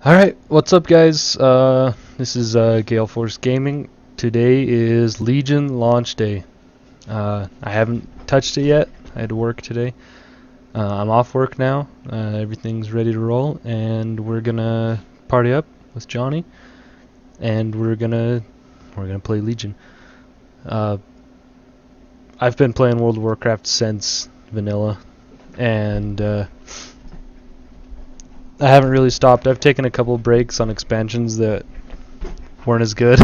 Alright, what's up guys? This is GaleForceGaming. Today is Legion launch day. I haven't touched it yet. I had to work today. I'm off work now. Everything's ready to roll, and we're gonna party up with Johnny, and we're gonna play Legion. I've been playing World of Warcraft since vanilla, and I haven't really stopped. I've taken a couple breaks on expansions that weren't as good.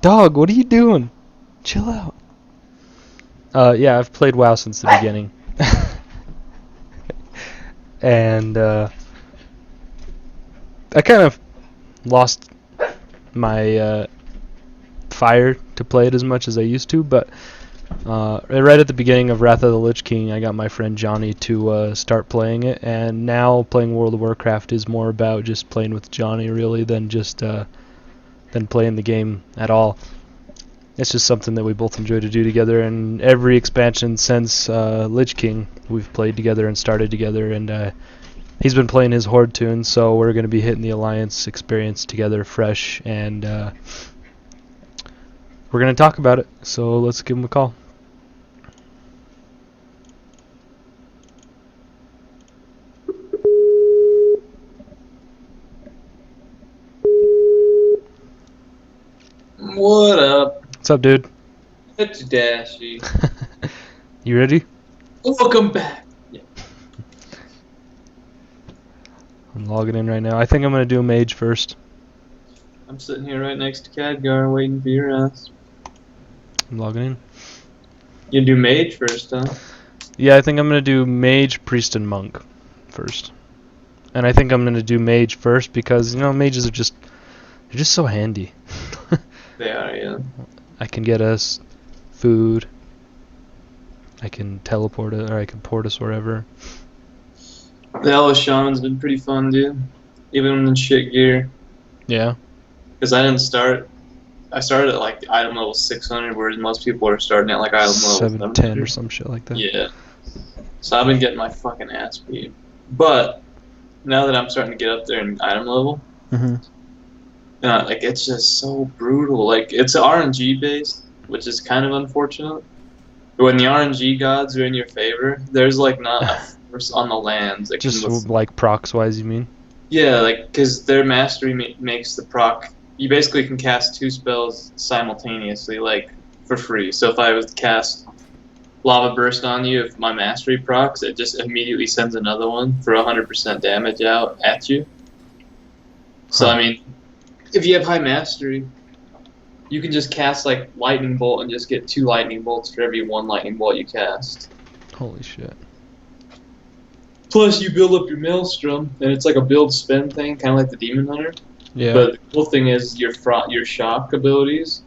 Dog, what are you doing? Chill out. Yeah, I've played WoW since the beginning. And I kind of lost my fire to play it as much as I used to, but right at the beginning of Wrath of the Lich King, I got my friend Johnny to start playing it, and now playing World of Warcraft is more about just playing with Johnny, really, than just than playing the game at all. It's just something that we both enjoy to do together, and every expansion since Lich King, we've played together and started together, and he's been playing his Horde tune, so we're going to be hitting the Alliance experience together fresh, and we're going to talk about it, so let's give him a call. What up? What's up, dude? It's Dashy. You ready? Welcome back. Yeah. I'm logging in right now. I think I'm going to do a mage first. I'm sitting here right next to Khadgar waiting for your ass. I'm logging in. You do mage first, huh? Yeah, I think I'm going to do mage, priest, and monk first. And I think I'm going to do mage first because, you know, mages are they're just so handy. They are, yeah. I can get us food. I can teleport it, or I can port us wherever. The Hellish Shaman's been pretty fun, dude. Even in shit gear. Yeah. Because I started at like item level 600, whereas most people are starting at like item level 710 or some shit like that. Yeah. So I've been getting my fucking ass beat. But now that I'm starting to get up there in item level, like it's just so brutal. Like it's RNG based, which is kind of unfortunate. When the RNG gods are in your favor, there's like not a force on the lands. That Just like procs wise, you mean? Yeah, like because their mastery makes the proc. You basically can cast two spells simultaneously, like for free. So if I was to cast Lava Burst on you, if my mastery procs, it just immediately sends another one for 100% damage out at you. So I mean, if you have high mastery, you can just cast like lightning bolt and just get 2 lightning bolts for every 1 lightning bolt you cast. Holy shit. Plus, you build up your maelstrom, and it's like a build spend thing, kind of like the Demon Hunter. Yeah. But the cool thing is your shock abilities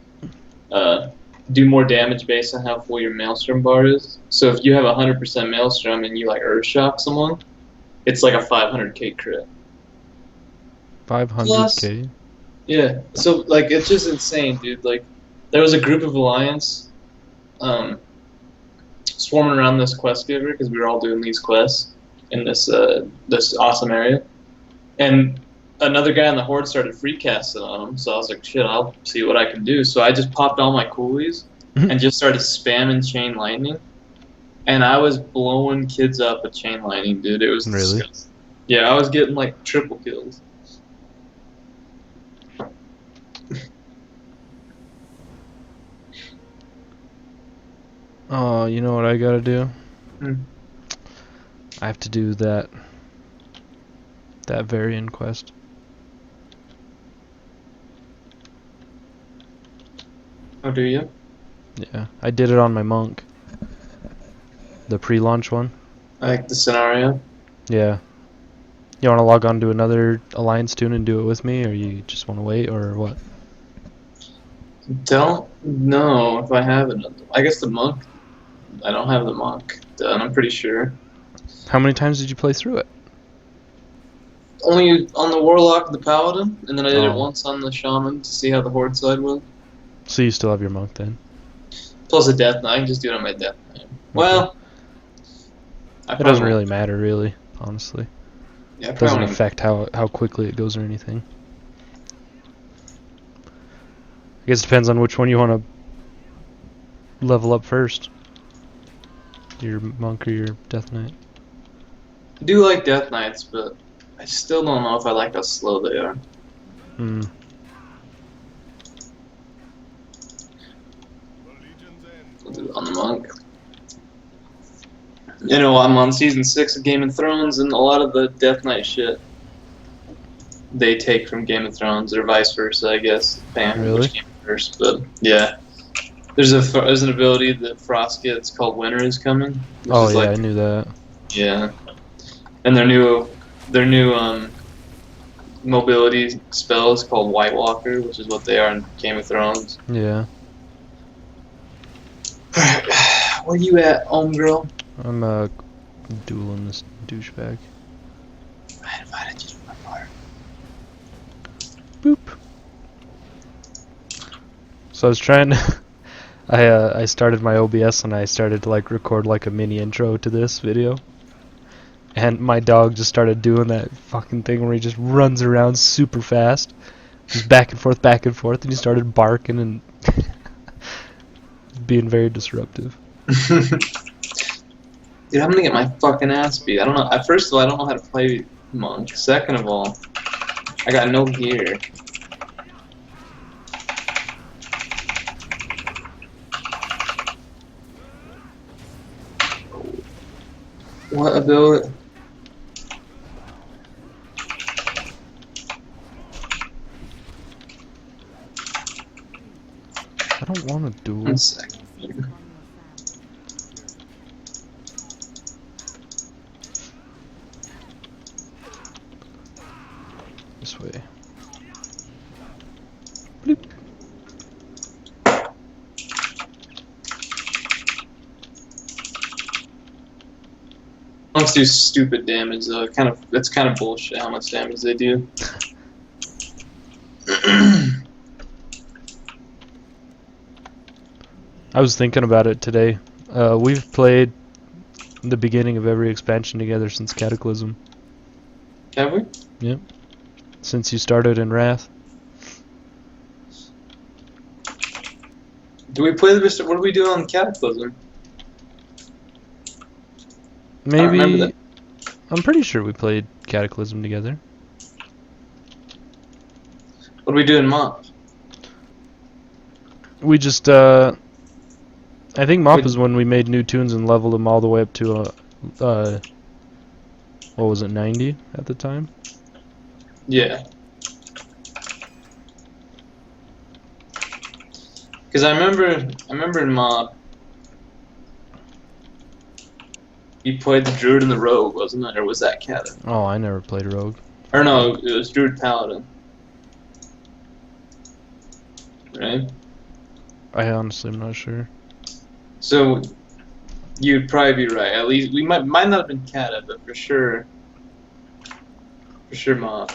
do more damage based on how full your maelstrom bar is. So if you have 100% maelstrom and you like earth shock someone, it's like a 500k crit. 500k? Yeah, so like it's just insane, dude. Like there was a group of Alliance swarming around this quest giver because we were all doing these quests in this awesome area, and another guy in the Horde started free casting on him. So I was like, shit, I'll see what I can do. So I just popped all my coolies and just started spamming chain lightning, and I was blowing kids up with chain lightning, dude. It was really disgusting. Yeah, I was getting like triple kills. Oh, you know what I gotta do? Hmm. I have to do that Varian quest. Oh, do you? Yeah, I did it on my monk. The pre-launch one. Like the scenario? Yeah. You want to log on to another Alliance tune and do it with me, or you just want to wait, or what? Don't know if I have it. I guess the monk. I don't have the monk done, I'm pretty sure. How many times did you play through it? Only on the Warlock and the Paladin, and then I did it once on the Shaman to see how the Horde side went. So you still have your monk then? Plus a Death Knight, I can just do it on my Death Knight. Well, it doesn't really matter, really, honestly. Yeah, Doesn't probably. affect how quickly it goes or anything. I guess it depends on which one you want to level up first. Your monk or your death knight. I do like Death Knights, but I still don't know if I like how slow they are. Hmm. I'll do it on the monk. You know, I'm on season 6 of Game of Thrones, and a lot of the Death Knight shit they take from Game of Thrones, or vice versa, I guess, depending on Really? which came first. But yeah, there's an ability that Frost gets called Winter is Coming, which Oh is yeah, like I knew that. yeah, and their new mobility spell is called White Walker, which is what they are in Game of Thrones. Yeah. Where you at, homegirl? I'm dueling this douchebag. I invited you to my party. Boop. So I was trying to I started my OBS and I started to like record like a mini intro to this video. And my dog just started doing that fucking thing where he just runs around super fast. Just back and forth, and he started barking and being very disruptive. Dude, I'm gonna get my fucking ass beat. I don't know. First of all, I don't know how to play monk. Second of all, I got no gear. What ability? I don't want to duel. 1 second. This way. Bloop. Monks do stupid damage though. It's kind of bullshit how much damage they do. I was thinking about it today. We've played the beginning of every expansion together since Cataclysm. Have we? Yep. Since you started in Wrath. Do we play the? What do we do on Cataclysm? I don't remember Maybe. that. I'm pretty sure we played Cataclysm together. What do we do in Mop? We just, I think Mop is when we made new tunes and leveled them all the way up to, what was it, 90 at the time? Yeah. Because I remember in Mob, you played the Druid and the Rogue, wasn't it? Or was that Cata? Oh, I never played Rogue. Or no, it was Druid Paladin. Right? I honestly am not sure. So, you'd probably be right. At least, we might not have been Cata, but for sure Mob.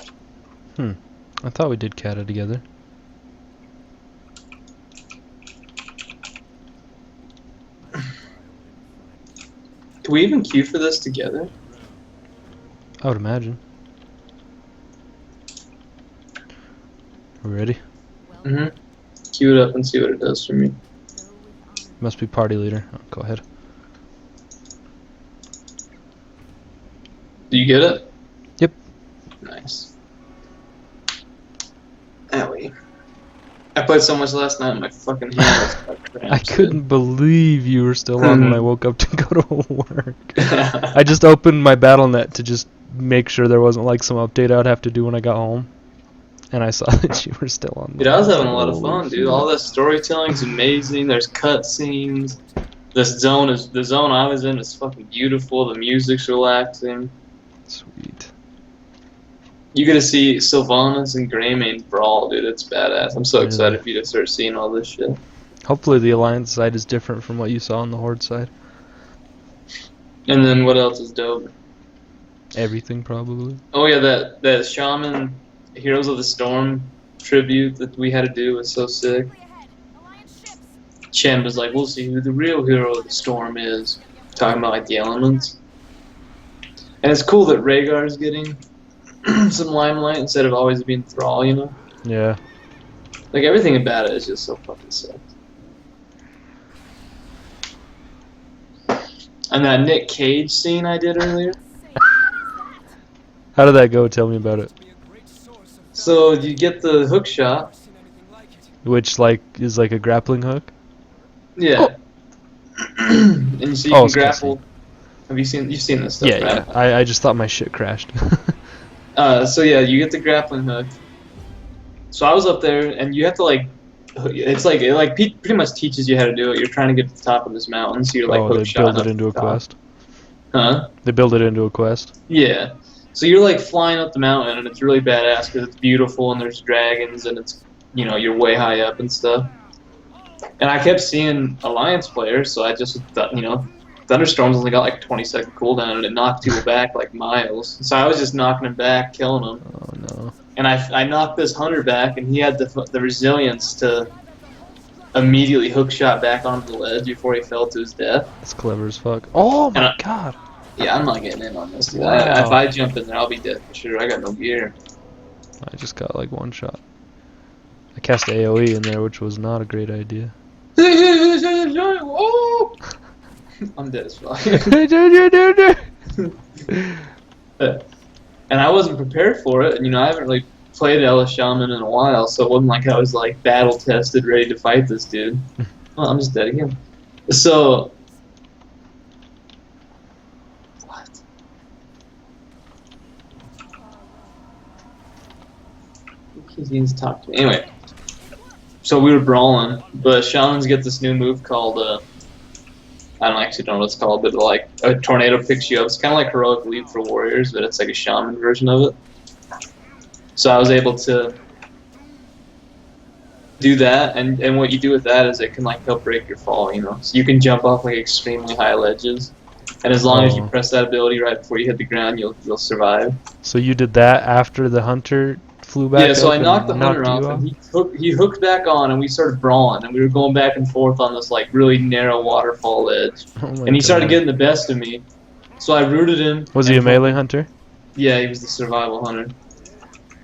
I thought we did Kata together. Can we even queue for this together? I would imagine. We ready? Mm-hmm. Queue it up and see what it does for me. Must be party leader. Oh, go ahead. Do you get it? Yep. Nice. Owie. I played so much last night, my fucking hand was like cramped. I couldn't believe you were still on when I woke up to go to work. I just opened my Battle.net to just make sure there wasn't like some update I'd have to do when I got home. And I saw that you were still on. Dude, I was having a lot of fun, dude. All that storytelling's amazing. There's cutscenes. The zone I was in is fucking beautiful. The music's relaxing. Sweet. You get to see Sylvanas and Greymane brawl, dude. It's badass. I'm so Really? excited for you to start seeing all this shit. Hopefully the Alliance side is different from what you saw on the Horde side. And then what else is dope? Everything probably. Oh yeah, that Shaman Heroes of the Storm tribute that we had to do was so sick. Chen was like, we'll see who the real hero of the storm is. Talking about like the elements. And it's cool that Rhaegar's getting some limelight instead of always being Thrall, you know? Yeah. Like, everything about it is just so fucking sick. And that Nick Cage scene I did earlier. How did that go? Tell me about it. So you get the hook shot. Which like is like a grappling hook? Yeah. And so you can grapple. You've seen this stuff, Yeah, right? yeah. I just thought my shit crashed. So yeah, you get the grappling hook. So I was up there, and you have to like, it pretty much teaches you how to do it. You're trying to get to the top of this mountain, so you're like hook they shot build it into a quest. Huh? They build it into a quest. Yeah. So you're like flying up the mountain, and it's really badass because it's beautiful, and there's dragons, and it's, you know, you're way high up and stuff. And I kept seeing Alliance players, so I just thought, you know, Thunderstorm's only got like a 20-second cooldown, and it knocked people back like miles. So I was just knocking them back, killing them. Oh no. And I knocked this hunter back, and he had the resilience to immediately hook shot back onto the ledge before he fell to his death. That's clever as fuck. Oh my god. Yeah, I'm not getting in on this, dude. Wow. If I jump in there, I'll be dead for sure. I got no gear. I just got like one shot. I cast AoE in there, which was not a great idea. I'm dead as fuck. And I wasn't prepared for it. And, you know, I haven't really played Ela Shaman in a while, so it wasn't like I was like battle tested, ready to fight this dude. Oh, I'm just dead again. So. What? He needs to talk to me. Anyway. So we were brawling, but Shamans get this new move called, I don't actually know what it's called, but like a tornado picks you up. It's kind of like Heroic Leap for Warriors, but it's like a Shaman version of it. So I was able to do that, and what you do with that is it can like help break your fall, you know. So you can jump off like extremely high ledges, and as long as you press that ability right before you hit the ground, you'll survive. So you did that after the hunter flew back? Yeah, so I knocked the hunter off, and he hooked back on, and we started brawling, and we were going back and forth on this like really narrow waterfall ledge. And he started getting the best of me, so I rooted him. Was he a melee hunter? Yeah, he was the survival hunter.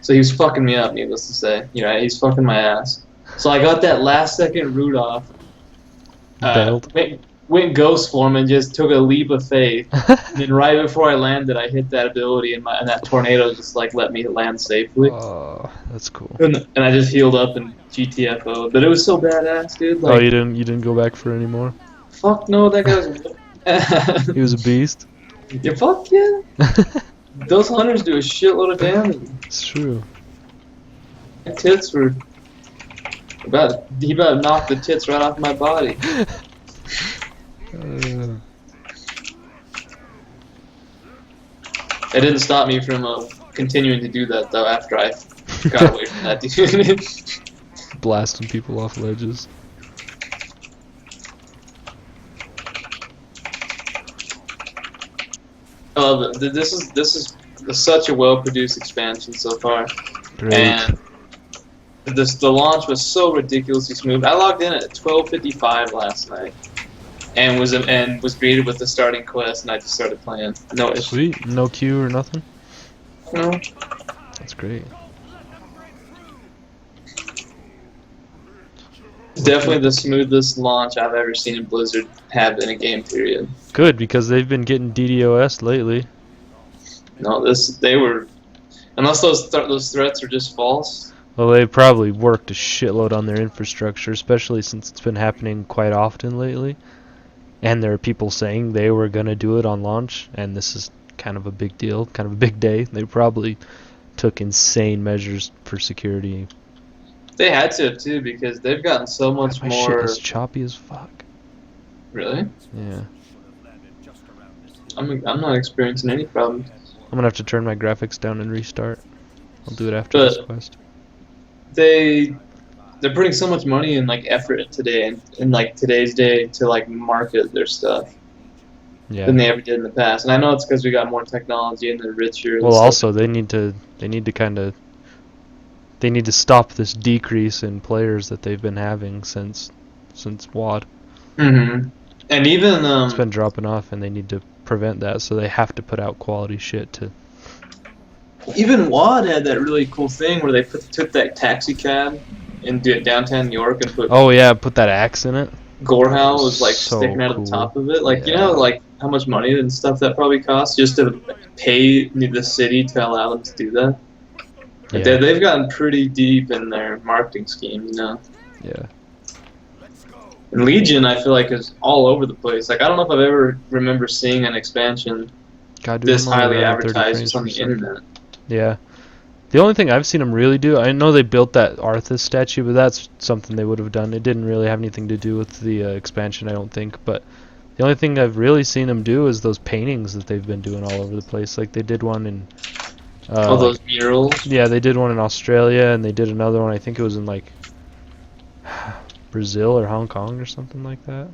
So he was fucking me up, needless to say. You know, he's fucking my ass. So I got that last second root off. Went ghost form and just took a leap of faith. And then right before I landed, I hit that ability, and that tornado just like let me land safely. Oh, that's cool. And I just healed up and GTFO'd. But it was so badass, dude. Like, oh, you didn't go back for any more? Fuck no, that guy was. He was a beast. Yeah, fuck yeah. Those hunters do a shitload of damage. It's true. My tits were he about knocked the tits right off my body. It didn't stop me from continuing to do that though. After I got away from that dude. Blasting people off ledges. I love it. This is such a well-produced expansion so far. Great. And the launch was so ridiculously smooth. I logged in at 12:55 last night, and was greeted with the starting quest, and I just started playing. No issue. Sweet. No queue or nothing? No. That's great. Definitely the smoothest launch I've ever seen in Blizzard have in a game period. Good, because they've been getting DDoS lately. No, they were, unless those threats are just false. Well, they probably worked a shitload on their infrastructure, especially since it's been happening quite often lately. And there are people saying they were going to do it on launch, and this is kind of a big deal, kind of a big day. They probably took insane measures for security. They had to too, because they've gotten so much My more. shit is choppy as fuck. Really? Yeah. I'm not experiencing any problems. I'm gonna have to turn my graphics down and restart. I'll do it after this quest. They're putting so much money and like effort today in like today's day to like market their stuff than they ever did in the past. And I know it's because we got more technology and they're richer. Well, also they need to stop this decrease in players that they've been having since WoD. Mm-hmm. And even it's been dropping off, and they need to prevent that. So they have to put out quality shit to Even WAD had that really cool thing where they took that taxi cab in downtown New York and put Oh yeah, put that axe in it. Gorehowl was like So sticking out of cool. the top of it. Like you Yeah. know, like how much money and stuff that probably costs just to pay the city to allow them to do that. Like Yeah. they've gotten pretty deep in their marketing scheme, you know. Yeah. And Legion, I feel like, is all over the place. Like I don't know if I've ever remember seeing an expansion God, dude, this I'm only highly running 30 advertised frames just on per the second. internet. Yeah. The only thing I've seen them really do, I know they built that Arthas statue, but that's something they would have done. It didn't really have anything to do with the expansion, I don't think. But the only thing I've really seen them do is those paintings that they've been doing all over the place. Like they did one in, All those murals. yeah, they did one in Australia, and they did another one. I think it was in like Brazil or Hong Kong or something like that.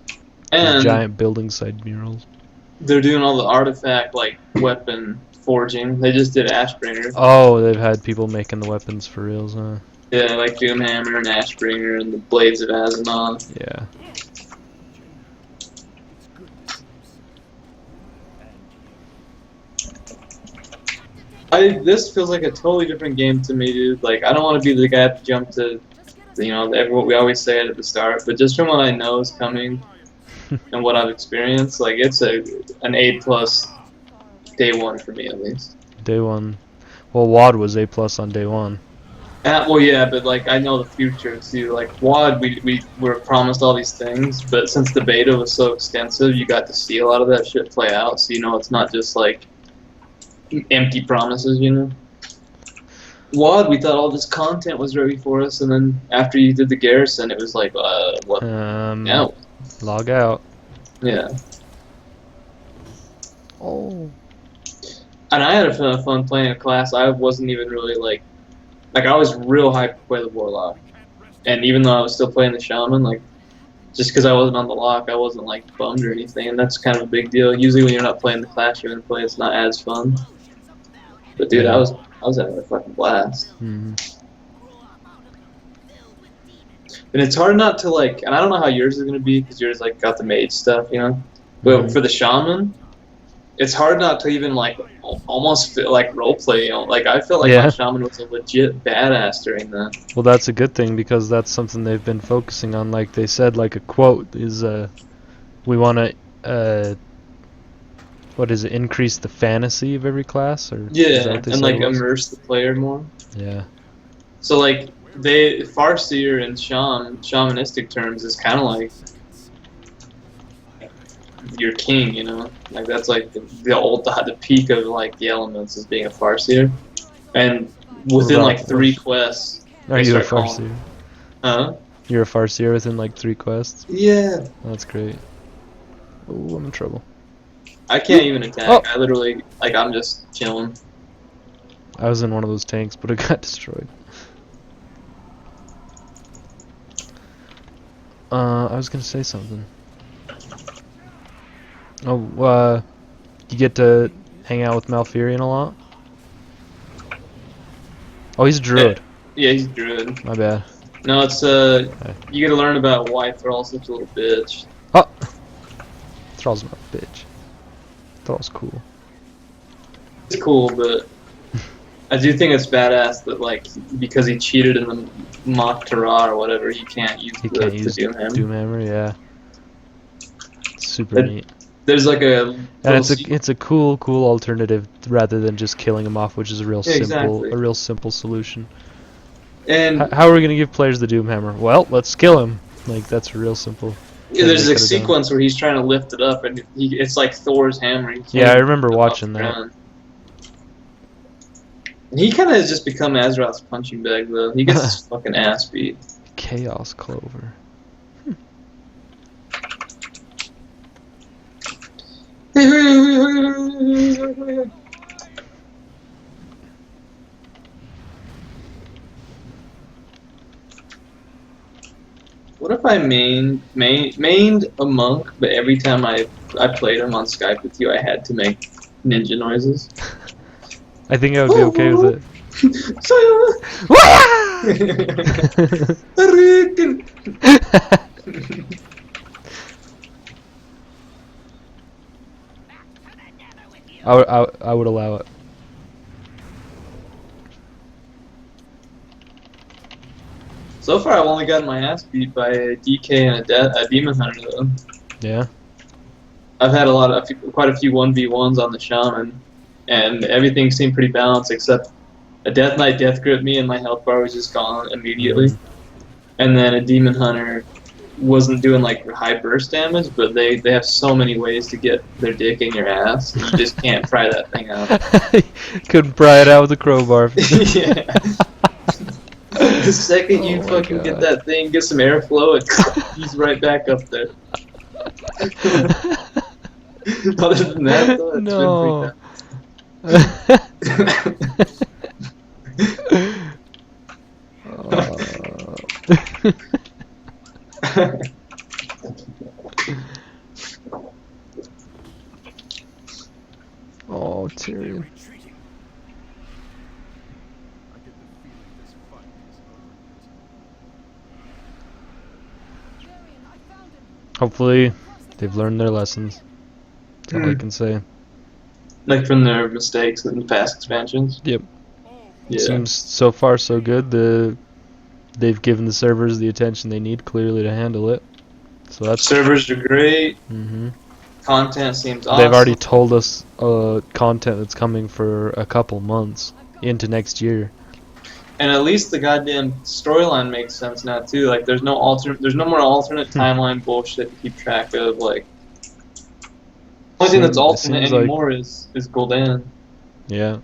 Those And giant building side murals. they're doing all the artifact like weapon forging. They just did Ashbringer. Oh, they've had people making the weapons for reals, huh? Yeah, like Doomhammer and Ashbringer and the Blades of Azimuth. Yeah. This feels like a totally different game to me, dude. Like I don't want to be the guy to jump to, you know, what we always say it at the start. But just from what I know is coming, and what I've experienced, like it's an A+ day one for me at least. Day one. Well, WAD was A+ on day one. Well, yeah, but like I know the future too. Like WAD, we were promised all these things, but since the beta was so extensive, you got to see a lot of that shit play out. So you know, it's not just like empty promises, you know. WAD, we thought all this content was ready for us, and then after you did the garrison, it was like, what? No. Log out. Yeah. Oh. And I had a fun playing a class. I wasn't even really like I was real hyped to play the Warlock, and even though I was still playing the Shaman, like just because I wasn't on the lock, I wasn't like bummed or anything, and that's kind of a big deal. Usually, when you're not playing the class you're gonna play, it's not as fun. But dude, Yeah. I was having a fucking blast. Mm-hmm. And it's hard not to like, and I don't know how yours is gonna be because yours like got the mage stuff, you know. But for the Shaman, it's hard not to even like almost feel like roleplay. You know? Like I felt like my Shaman was a legit badass during that. Well, that's a good thing because that's something they've been focusing on. Like they said, like a quote is, we want to, what is it? Increase the fantasy of every class, or yeah, and like immerse the player more. Yeah. So like Farseer in shamanistic terms is kind of like your king, you know, like that's like the peak of like the elements is being a Farseer, and within like 3 quests. Are you a Farseer? Huh? You're a Farseer within like 3 quests? Yeah. That's great. Oh, I'm in trouble. I can't even attack. Oh. I literally I'm just chilling. I was in one of those tanks, but it got destroyed. I was gonna say something. Oh, you get to hang out with Malfurion a lot? Oh, he's a druid. Yeah, he's a druid. My bad. No, it's you get to learn about why Thrall's such a little bitch. Oh! Thrall's not a bitch. Thrall's cool. It's cool, but I do think it's badass that like because he cheated in the mock Terra or whatever, he can't use the Doomhammer. Yeah. It's super neat. There's like a and it's a cool alternative rather than just killing him off, which is a real simple solution. And how are we gonna give players the Doomhammer? Well, let's kill him. Like that's a real simple. Yeah, there's a sequence where he's trying to lift it up, and it's like Thor's hammer. Yeah, I remember watching that. And he kind of has just become Azeroth's punching bag, though. He gets his fucking ass beat. Chaos Clover. What if I mained a monk, but every time I played him on Skype with you, I had to make ninja noises? I think I would be okay with it. I would allow it. So far, I've only gotten my ass beat by a DK and a Demon Hunter, though. Yeah. I've had quite a few 1v1s on the Shaman, and everything seemed pretty balanced except a Death Knight death gripped me and my health bar was just gone immediately. And then a Demon Hunter wasn't doing like high burst damage, but they have so many ways to get their dick in your ass. You just can't pry that thing out. Couldn't pry it out with a crowbar. Yeah. The second you fucking get that thing, get some airflow, he's right back up there. Other than that, though, it's No. Oh, Tyrion. Hopefully, they've learned their lessons. That's all I can say. Like from their mistakes in the past expansions? Yep. Yeah. Seems so far so good. They've given the servers the attention they need clearly to handle it. So that's Servers are great. Mm-hmm. Content seems awesome. They've already told us content that's coming for a couple months into next year. And at least the goddamn storyline makes sense now too. Like there's no more alternate timeline bullshit to keep track of. Like the only thing that's alternate anymore is Gul'dan. Yeah,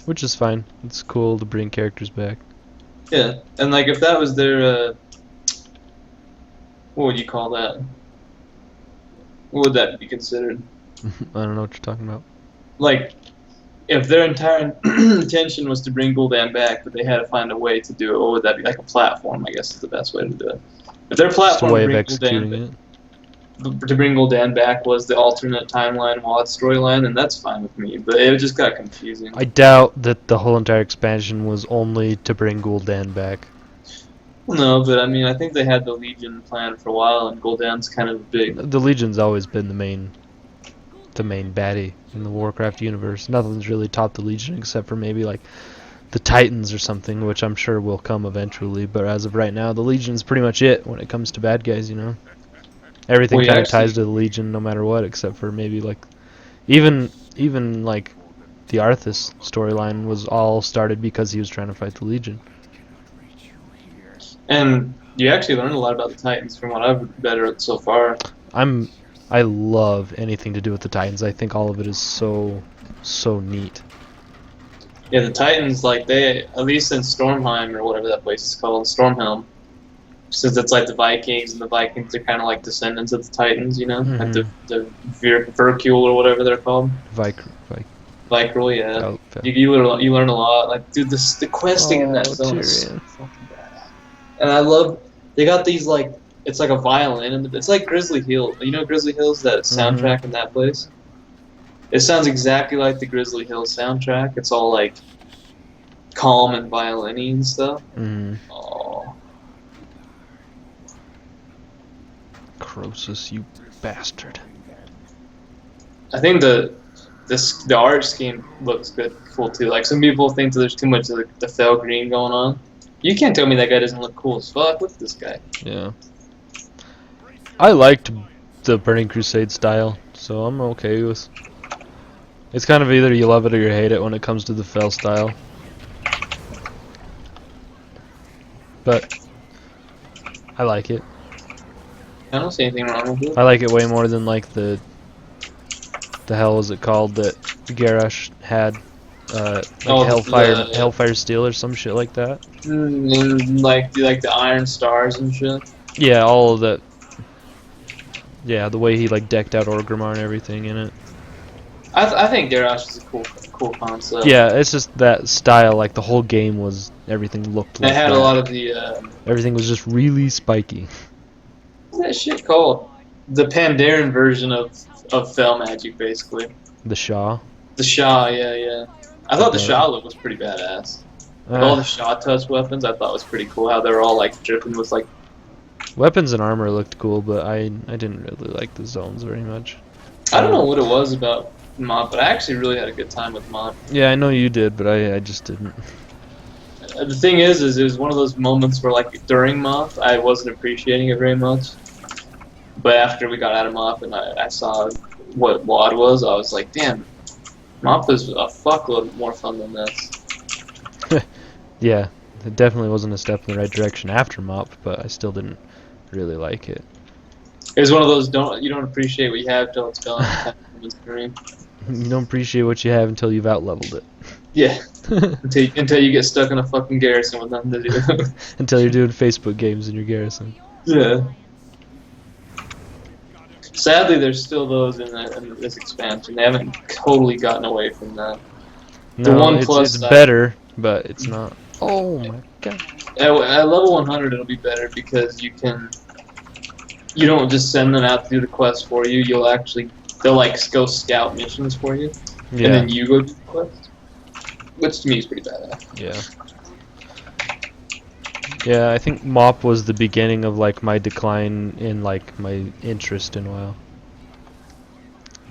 which is fine. It's cool to bring characters back. Yeah, and like if that was their what would you call that? What would that be considered? I don't know what you're talking about. Like, if their entire intention was to bring Gul'dan back, but they had to find a way to do it, what would that be? Like a platform, I guess is the best way to do it. If their platform way of executing it. To bring Gul'dan back was the alternate timeline WoD storyline, then that's fine with me. But it just got confusing. I doubt that the whole entire expansion was only to bring Gul'dan back. No, but I mean, I think they had the Legion plan for a while, and Gul'dan's kind of big. The Legion's always been the main baddie in the Warcraft universe. Nothing's really topped the Legion except for maybe like the Titans or something, which I'm sure will come eventually. But as of right now, the Legion's pretty much it when it comes to bad guys. You know, everything kind of ties to the Legion, no matter what, except for maybe like even like the Arthas storyline was all started because he was trying to fight the Legion. And you actually learned a lot about the Titans from what I've read so far. I love anything to do with the Titans. I think all of it is so neat. Yeah, the Titans, like they, at least in Stormheim or whatever that place is called, Stormhelm, since it's like the Vikings, and the Vikings are kind of like descendants of the Titans, you know, like the Virkul or whatever they're called. Vicrul, yeah. Oh, okay. You learn a lot. Like, dude, the questing in that zone is so fucking bad. And I love, they got these like, it's like a violin, and it's like Grizzly Hills. You know Grizzly Hills, that soundtrack in that place? It sounds exactly like the Grizzly Hills soundtrack. It's all like calm and violin-y and stuff. Oh. Croesus, you bastard. I think the art scheme looks cool too. Like some people think that there's too much of the fel green going on. You can't tell me that guy doesn't look cool as fuck. Look at this guy. Yeah. I liked the Burning Crusade style, so I'm okay with. It's kind of either you love it or you hate it when it comes to the fel style. But I like it. I don't see anything wrong with it. I like it way more than like the hell was it called that Garrosh had, like Hellfire Steel or some shit like that. Like the Iron Stars and shit. Yeah, all of that. Yeah, the way he like decked out Orgrimmar and everything in it. I think Garrosh is a cool concept. Yeah, it's just that style. Like the whole game was, everything looked like it had that. A lot of the. Everything was just really spiky. What's that shit called? The Pandaren version of fel magic, basically. The Shah. The Shah, yeah. I thought the Shah look was pretty badass. All the Shah touch weapons, I thought was pretty cool. How they're all like dripping with like. Weapons and armor looked cool, but I didn't really like the zones very much. I don't know what it was about Mod, but I actually really had a good time with Mod. Yeah, I know you did, but I just didn't. The thing is it was one of those moments where, like, during MOP, I wasn't appreciating it very much. But after we got out of MOP and I saw what WOD was, I was like, damn, MOP is a fuckload more fun than this. Yeah, it definitely wasn't a step in the right direction after MOP, but I still didn't really like it. It was one of those you don't appreciate what you have till it's gone kind of screen. You don't appreciate what you have until you've outleveled it. Yeah. until you get stuck in a fucking garrison with nothing to do. Until you're doing Facebook games in your garrison. Yeah. Sadly, there's still those in this expansion. They haven't totally gotten away from that. No, the one it's plus better, but it's not. Oh my god. At level 100, it'll be better because you don't just send them out to do the quest for you. They'll like go scout missions for you, Yeah. and then you go do the quest, which to me is pretty badass. Yeah. Yeah, I think MOP was the beginning of like my decline in like my interest in WoW.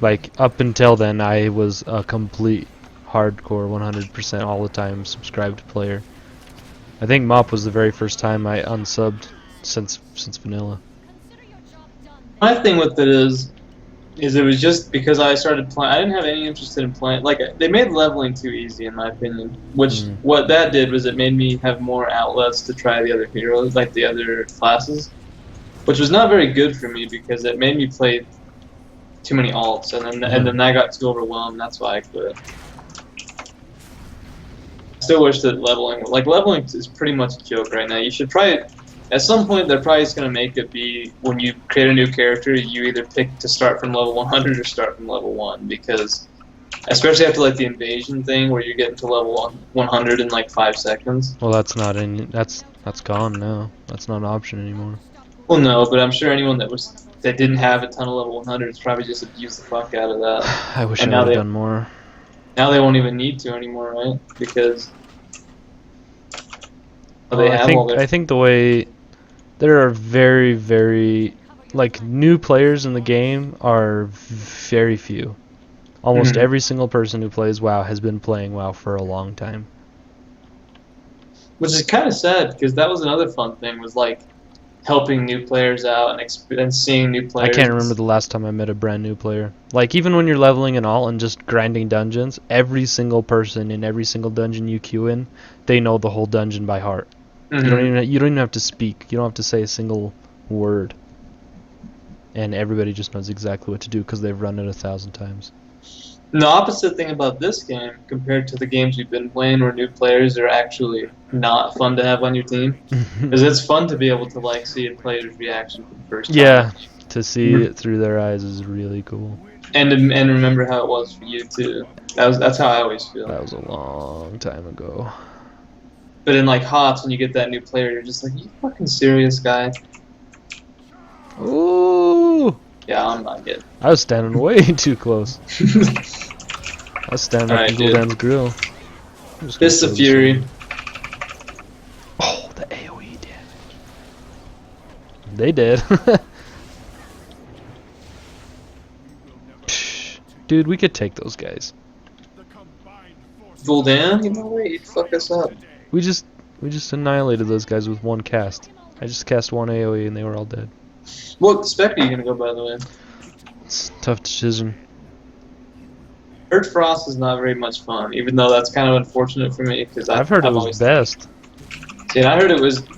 Like up until then, I was a complete hardcore 100% all the time subscribed player. I think MOP was the very first time I unsubbed since vanilla. My thing with it is it was just because I started playing. I didn't have any interest in playing. Like, they made leveling too easy, in my opinion. Which what that did was it made me have more outlets to try the other heroes, like the other classes, which was not very good for me because it made me play too many alts, and then I got too overwhelmed. That's why I quit. I still wish that leveling is pretty much a joke right now. You should probably. At some point, they're probably just going to make it be, when you create a new character, you either pick to start from level 100 or start from level 1, because, especially after, like, the invasion thing, where you get into level 100 in, like, 5 seconds. Well, that's gone now. That's not an option anymore. Well, no, but I'm sure anyone that didn't have a ton of level 100s probably just abused the fuck out of that. I wish I would have done more. Now they won't even need to anymore, right? Because I think the way... There are very, very, like, new players in the game are very few. Almost every single person who plays WoW has been playing WoW for a long time. Which is kind of sad, because that was another fun thing, was, like, helping new players out and seeing new players. I can't remember the last time I met a brand new player. Like, even when you're leveling and all and just grinding dungeons, every single person in every single dungeon you queue in, they know the whole dungeon by heart. You don't even have to speak. You don't have to say a single word, and everybody just knows exactly what to do because they've run it 1,000 times. And the opposite thing about this game, compared to the games you've been playing, where new players are actually not fun to have on your team, is it's fun to be able to like see a player's reaction for the first time. Yeah, to see it through their eyes is really cool. And remember how it was for you too. That's how I always feel. That was a long time ago. But in like HOTS, when you get that new player, you're just like, you fucking serious guy? Ooh! Yeah, I'm not getting. I was standing way too close. I was standing up in Gul'dan's grill. Fist of Fury. Oh, the AoE damage. They did. Dude, we could take those guys. Gul'dan? You know what? He'd fuck us up. We just annihilated those guys with one cast. I just cast one AoE and they were all dead. What spec are you gonna go, by the way? It's a tough decision. Heard Frost is not very much fun, even though that's kind of unfortunate for me because I've heard it was best. See, and I heard it wasn't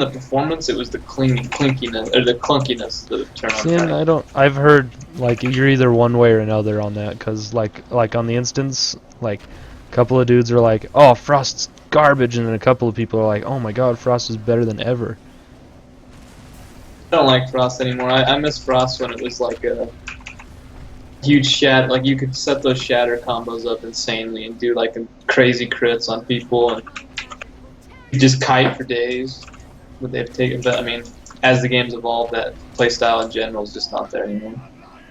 the performance, it was the clinkiness or the clunkiness that turned on. See, and I've heard like you're either one way or another on that, because like on the instance, like a couple of dudes are like, oh, Frost's garbage, and then a couple of people are like, oh my god, Frost is better than ever. I don't like Frost anymore. I miss Frost when it was like a huge shatter, like you could set those shatter combos up insanely and do like crazy crits on people and you just kite for days. But they've taken, but I mean, as the game's evolved, that playstyle in general is just not there anymore.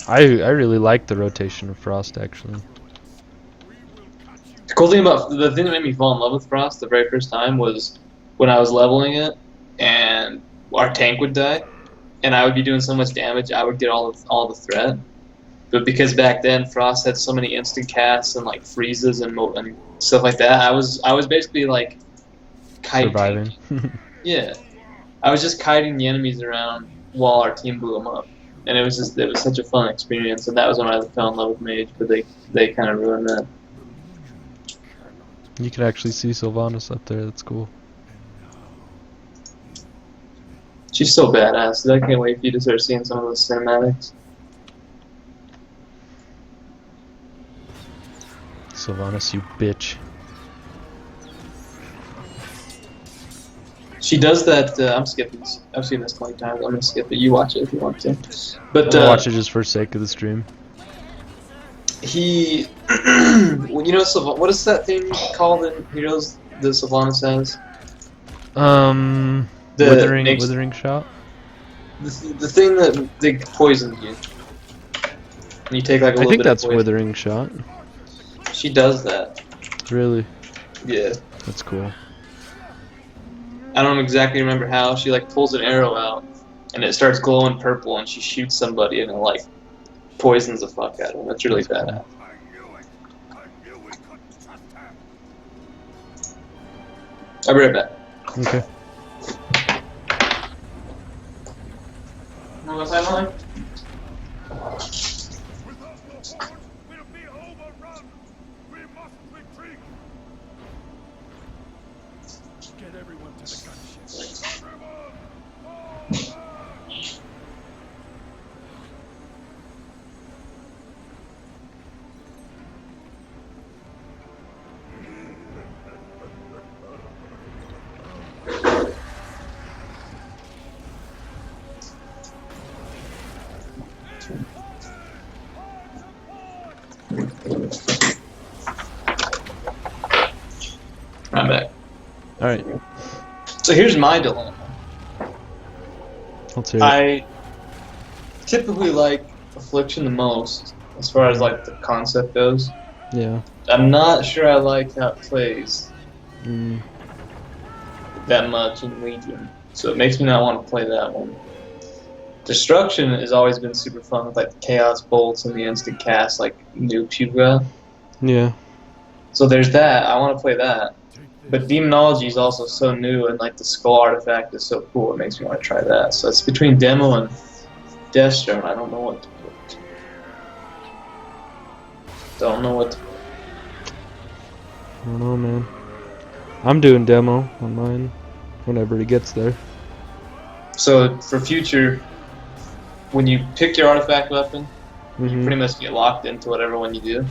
I really like the rotation of Frost actually. The cool thing about the thing that made me fall in love with Frost the very first time was when I was leveling it and our tank would die and I would be doing so much damage I would get all the threat. But because back then Frost had so many instant casts and like freezes and stuff like that, I was basically like kite Surviving. Yeah, I was just kiting the enemies around while our team blew them up, and it was such a fun experience. And that was when I fell in love with Mage, but they kind of ruined that. You can actually see Sylvanas up there. That's cool. She's so badass. I can't wait for you to start seeing some of those cinematics. Sylvanas, you bitch. She does that. I'm skipping. I've seen this 20 times. I'm gonna skip it. You watch it if you want to. But I'll watch it just for sake of the stream. He, you know, what is that thing called in Heroes that Sylvanas has? Withering shot. The thing that poisons you. And you take like a little bit. I think that's of poison. withering shot. She does that. Really? Yeah. That's cool. I don't exactly remember how. She like pulls an arrow out, and it starts glowing purple, and she shoots somebody, and it like poisons the fuck out of them. That's really badass. I'll be right back. Okay. You wanna say something? I'm back. Alright. So here's my dilemma. Let's hear it. I typically like Affliction the most, as far as like the concept goes. Yeah. I'm not sure I like how it plays Mm. that much in Legion, so it makes me not want to play that one. Destruction has always been super fun with like the Chaos Bolts and the instant cast like new Puga. Yeah. So there's that. I want to play that. But Demonology is also so new, and like the Skull artifact is so cool. It makes me want to try that. So it's between Demo and Deathstone. I don't know what to put. Don't know what to put. I don't know, man. I'm doing demo on mine whenever it gets there. So for future, when you pick your artifact weapon, you Mhm. pretty much get locked into whatever one you do.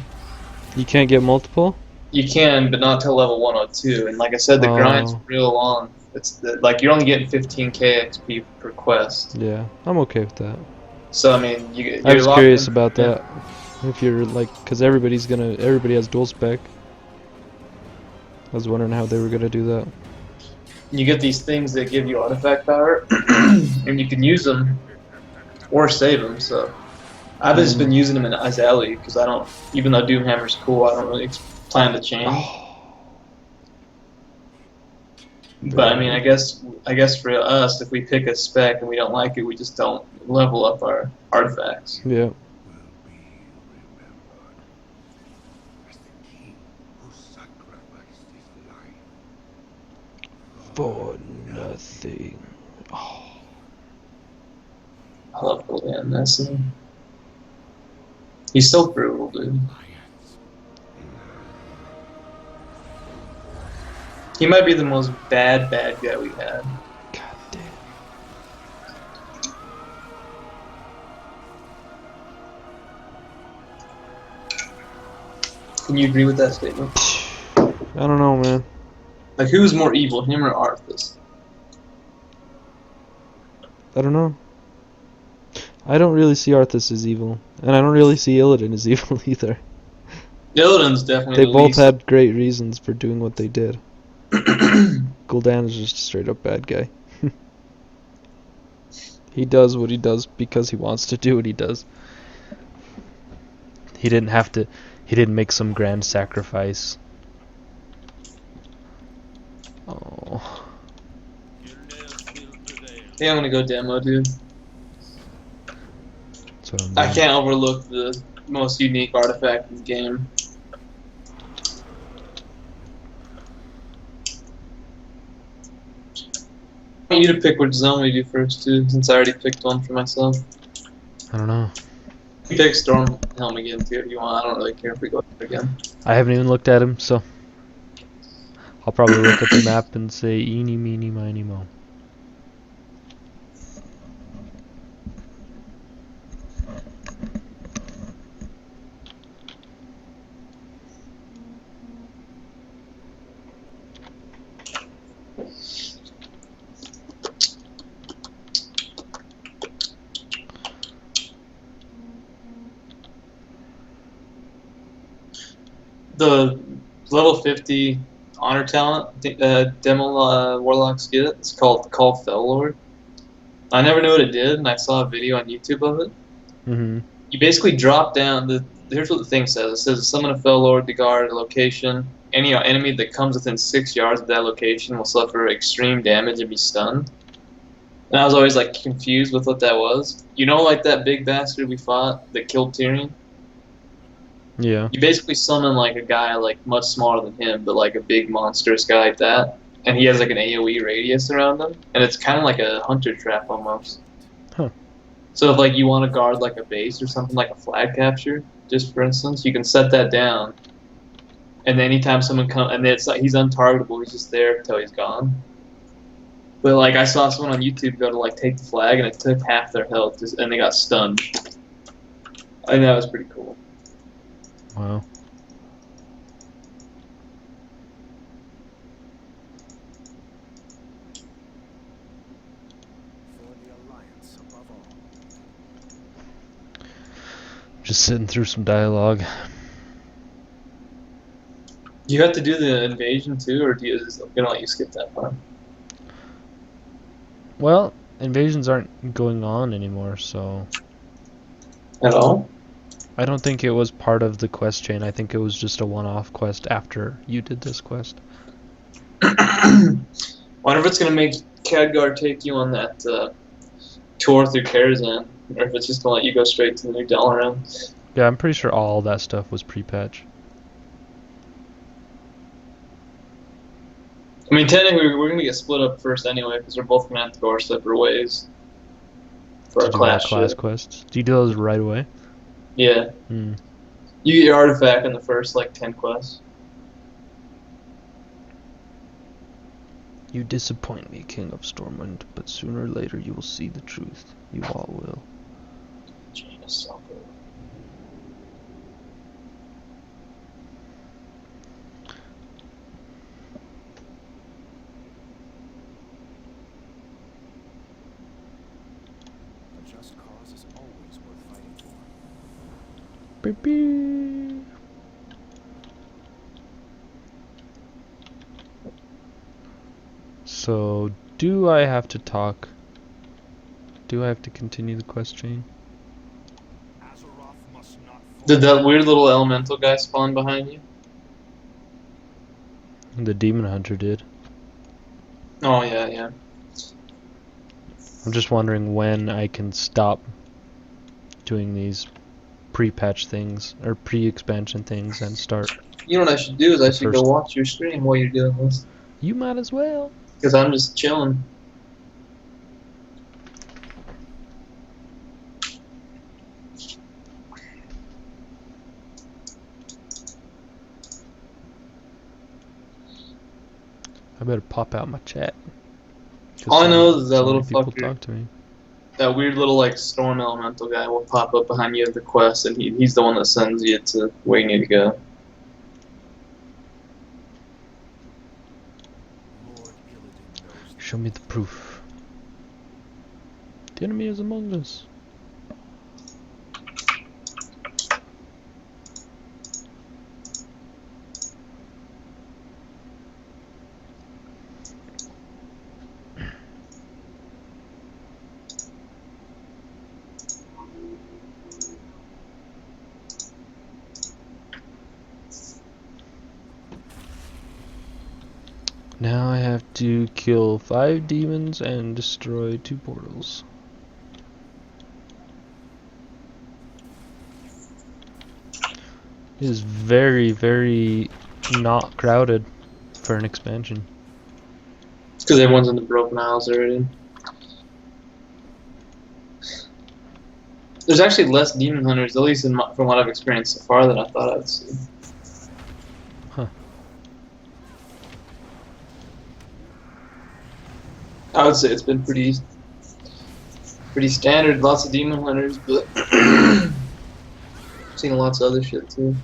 You can't get multiple? You can, but not till level 102. And like I said, the grind's Oh. real long. Like you're only getting 15k XP per quest. Yeah, I'm okay with that. So I mean, you're I was locked curious in- about yeah. that. If you're like, because everybody has dual spec. I was wondering how they were gonna do that. You get these things that give you artifact power, and you can use them or save them. So I've just been using them in Azali because I don't, even though Doomhammer's cool, I don't really plan to change. But I mean, I guess for us, if we pick a spec and we don't like it, we just don't level up our artifacts. Yeah. For nothing. Oh. I love Gul'dan. He's so brutal, dude. He might be the most bad guy we had. God damn. Can you agree with that statement? I don't know, man. Like, who's more evil, him or Arthas? I don't know. I don't really see Arthas as evil, and I don't really see Illidan as evil either. Illidan's definitely They the both least. had great reasons for doing what they did. Gul'dan is just a straight up bad guy. He does what he does because he wants to do what he does. He didn't make some grand sacrifice. Oh. Yeah, I'm gonna go demo, dude. That's what I'm I doing. can't overlook the most unique artifact in the game. I want you to pick which zone we do first, too, since I already picked one for myself. I don't know. You pick Stormhelm again, too, if you want. I don't really care if we go there again. I haven't even looked at him, so I'll probably look at the map and say eeny, meeny, miny, mo. The level 50 honor talent demo warlocks get, it's called Call Fellord. I never knew what it did, and I saw a video on YouTube of it. Mm-hmm. You basically drop down. Here's what the thing says. It says, summon a Fellord to guard a location. Any enemy that comes within 6 yards of that location will suffer extreme damage and be stunned. And I was always like confused with what that was. You know, like that big bastard we fought that killed Tyrion? Yeah. You basically summon like a guy like much smaller than him, but like a big monstrous guy like that, and he has like an AOE radius around him, and it's kind of like a hunter trap almost. Huh. So if like you want to guard like a base or something like a flag capture, just for instance, you can set that down, and anytime someone comes, and it's like he's untargetable, he's just there until he's gone. But like I saw someone on YouTube go to like take the flag, and it took half their health, and they got stunned. I think that was pretty cool. Wow. Just sitting through some dialogue. Do you have to do the invasion too, or do you just gonna let you skip that part? Well, invasions aren't going on anymore, so At all? I don't think it was part of the quest chain. I think it was just a one-off quest after you did this quest. Wonder if it's gonna make Khadgar take you on that tour through Karazhan, or if it's just gonna let you go straight to the new Dalaran. Yeah, I'm pretty sure all that stuff was pre-patch. I mean, technically, we're gonna get split up first anyway, because we're both gonna have to go our separate ways for To our do our class class shit. quests. Do you do those right away? Yeah, Hmm. you get your artifact in the first like 10 quests. You disappoint me, King of Stormwind, but sooner or later you will see the truth. You all will. Genius, so good. A just cause is always worth fighting for. Beep. So, do I have to talk? Do I have to continue the quest chain? Azeroth must not fall. Did that weird little elemental guy spawn behind you? The Demon Hunter did. Oh yeah, yeah. I'm just wondering when I can stop doing these pre-patch things, or pre-expansion things, and start. You know what I should do is I The should go first- watch your stream while you're doing this, You might as well. because I'm just chilling. I better pop out my chat. 'Cause All I know so- is that so little many people fucker. talk to me. That weird little like storm elemental guy will pop up behind you at the quest, and he's the one that sends you to where you need to go. Lord Illidan knows. Show me the proof. The enemy is among us. Now I have to kill 5 demons and destroy 2 portals. It is very, very not crowded for an expansion. It's because everyone's in the Broken Isles already. There's actually less demon hunters, at least from what I've experienced so far, than I thought I'd see. Huh. I would say it's been pretty standard. Lots of demon hunters, but seen lots of other shit too.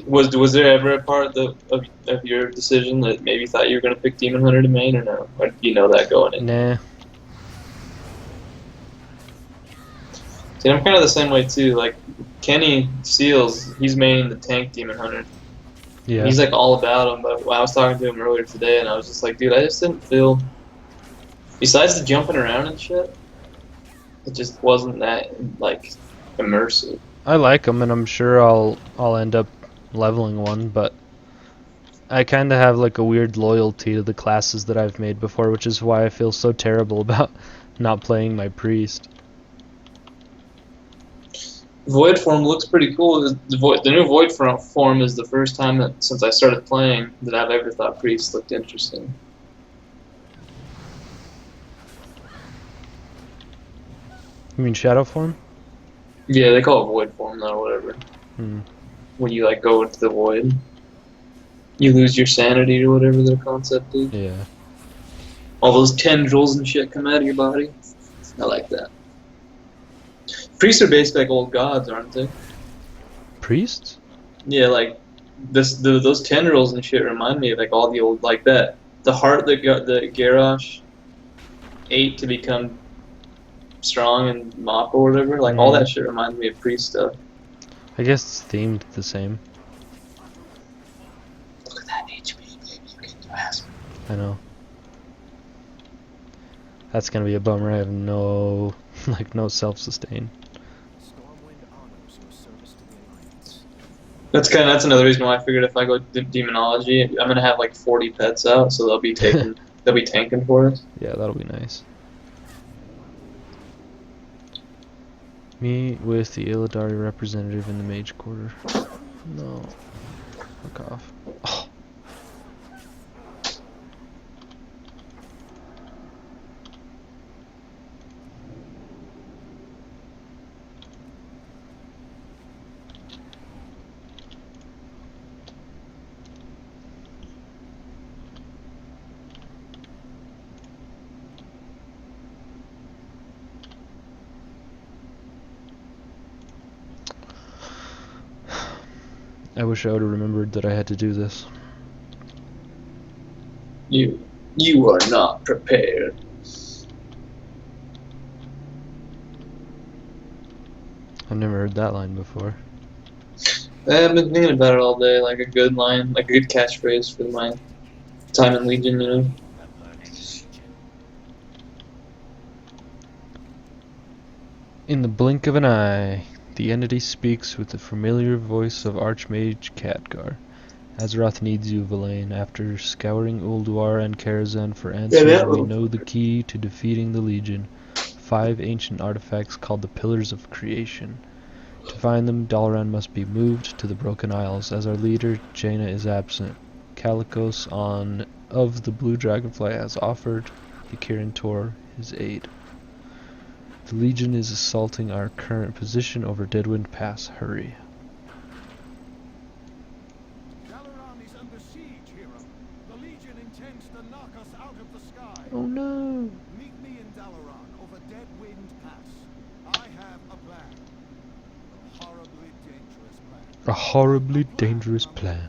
Was there ever a part of your decision that maybe thought you were gonna pick Demon Hunter to main, or no? Or did you know that going in? Nah. See, I'm kind of the same way too. Like Kenny Seals, he's maining the tank Demon Hunter. Yeah. He's like all about him. But I was talking to him earlier today, and I was just like, dude, I just didn't feel. Besides the jumping around and shit, it just wasn't that like immersive. I like them, and I'm sure I'll end up leveling one, but I kind of have like a weird loyalty to the classes that I've made before, which is why I feel so terrible about not playing my priest. Void form looks pretty cool. The new Void form is the first time that since I started playing that I've ever thought priest looked interesting. You mean shadow form? Yeah, they call it void form now, whatever. Hmm. When you like go into the void, you lose your sanity or whatever their concept is. Yeah. All those tendrils and shit come out of your body. I like that. Priests are basically like old gods, aren't they? Priests? Yeah, like those tendrils and shit remind me of like all the old like that. The heart that got the Garrosh ate to become strong and mop or whatever. Like all that shit reminds me of priest stuff. I guess it's themed the same. Look at that HP, baby. You can grasp. I know. That's gonna be a bummer. I have no self-sustain. Stormwind honors your service to the Alliance. That's another reason why I figured if I go demonology, I'm gonna have like 40 pets out, so they'll be tanking for us. Yeah, that'll be nice. Meet with the Illidari representative in the Mage Quarter. No. Fuck off. Oh. I wish I would have remembered that I had to do this. You are not prepared. I've never heard that line before. I've been thinking about it all day, like a good line, like a good catchphrase for my time in Legion, you know? In the blink of an eye, the entity speaks with the familiar voice of Archmage Khadgar. Azeroth needs you, Villain. After scouring Ulduar and Karazhan for answers, we know the key to defeating the Legion. 5 ancient artifacts called the Pillars of Creation. To find them, Dalaran must be moved to the Broken Isles, as our leader, Jaina, is absent. Kalikos of the Blue Dragonfly has offered the Kirin Tor his aid. The Legion is assaulting our current position over Deadwind Pass. Hurry. Dalaran is under siege, hero. The Legion intends to knock us out of the sky. Oh no! Meet me in Dalaran over Deadwind Pass. I have a plan. A horribly dangerous plan. A horribly dangerous plan.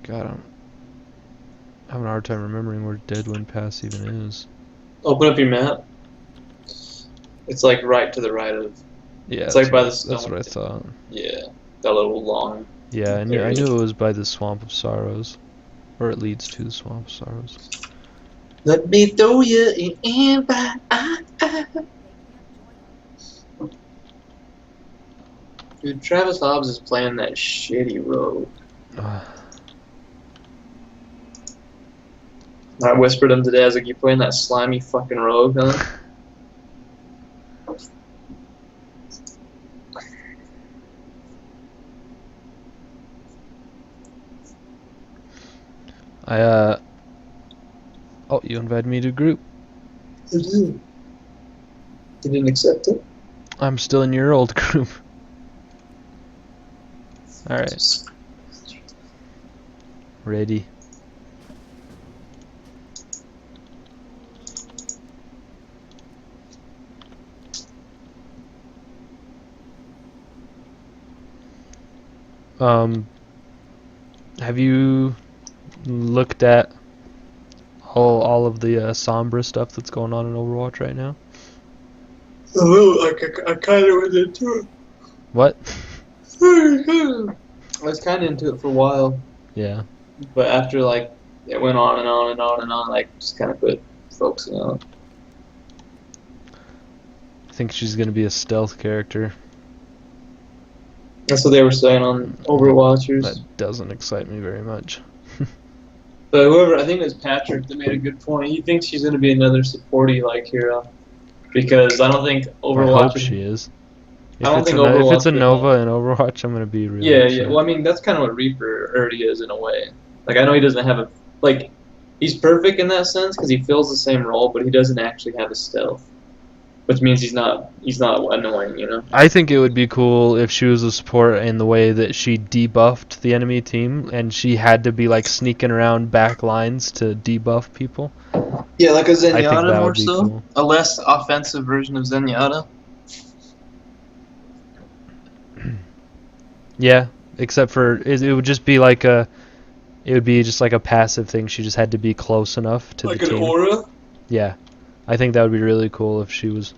God, I'm having a hard time remembering where Deadwind Pass even is. Open up your map. It's like right to the right of. Yeah, It's like by the that's stone. what I thought. Yeah, that little long. Yeah, I knew area. it was by the Swamp of Sorrows, or it leads to the Swamp of Sorrows. Let me throw you in invite. Dude, Travis Hobbs is playing that shitty rogue. I whispered him today, I was like, you playing that slimy fucking rogue, huh? Oh, you invited me to a group. I did. You didn't accept it? I'm still in your old group. Alright. Ready. Have you looked at all of the Sombra stuff that's going on in Overwatch right now? A little, like, I kind of went into it. What? I was kind of into it for a while, Yeah. but after, like, it went on and on and on and on, like, just kind of quit focusing on it. I think she's gonna be a stealth character. That's what they were saying on Overwatchers. That doesn't excite me very much. But whoever, I think it was Patrick that made a good point. He thinks she's going to be another supporty like hero, because I don't think Overwatch. I hope she is. I don't think Overwatch. If it's a Nova in Overwatch, I'm gonna be really Yeah, upset. yeah. Well, I mean, that's kind of what Reaper already is in a way. Like, I know he doesn't have a he's perfect in that sense because he fills the same role, but he doesn't actually have a stealth, which means he's not annoying, you know. I think it would be cool if she was a support in the way that she debuffed the enemy team and she had to be like sneaking around back lines to debuff people. Yeah, like a I think Zenyatta that more would be so. cool. A less offensive version of Zenyatta. Yeah, except for it would just be like it would be just like a passive thing. She just had to be close enough to Like the an team. aura? Yeah, I think that would be really cool if she was.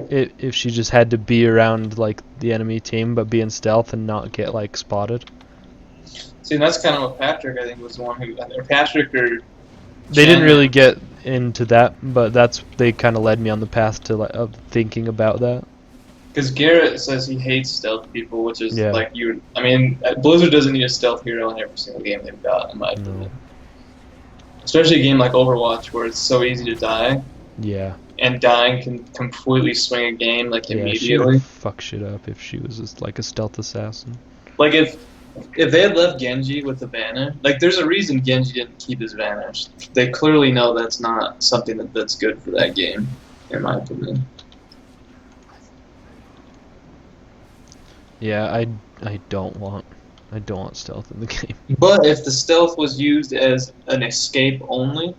If she just had to be around like the enemy team, but be in stealth and not get like spotted. See, and that's kind of what Patrick, I think, was the one who, or Patrick or. They didn't Jen- really get into that, but they kind of led me on the path to of thinking about that. Because Garrett says he hates stealth people, which is Yeah. like you. I mean, Blizzard doesn't need a stealth hero in every single game they've got, in my opinion. Especially a game like Overwatch, where it's so easy to die, Yeah. and dying can completely swing a game like Yeah, she immediately. would fuck shit up if she was just like a stealth assassin. Like if they had left Genji with the banner, like there's a reason Genji didn't keep his banners. They clearly know that's not something that's good for that game, in my opinion. Yeah, I don't want stealth in the game. But if the stealth was used as an escape only,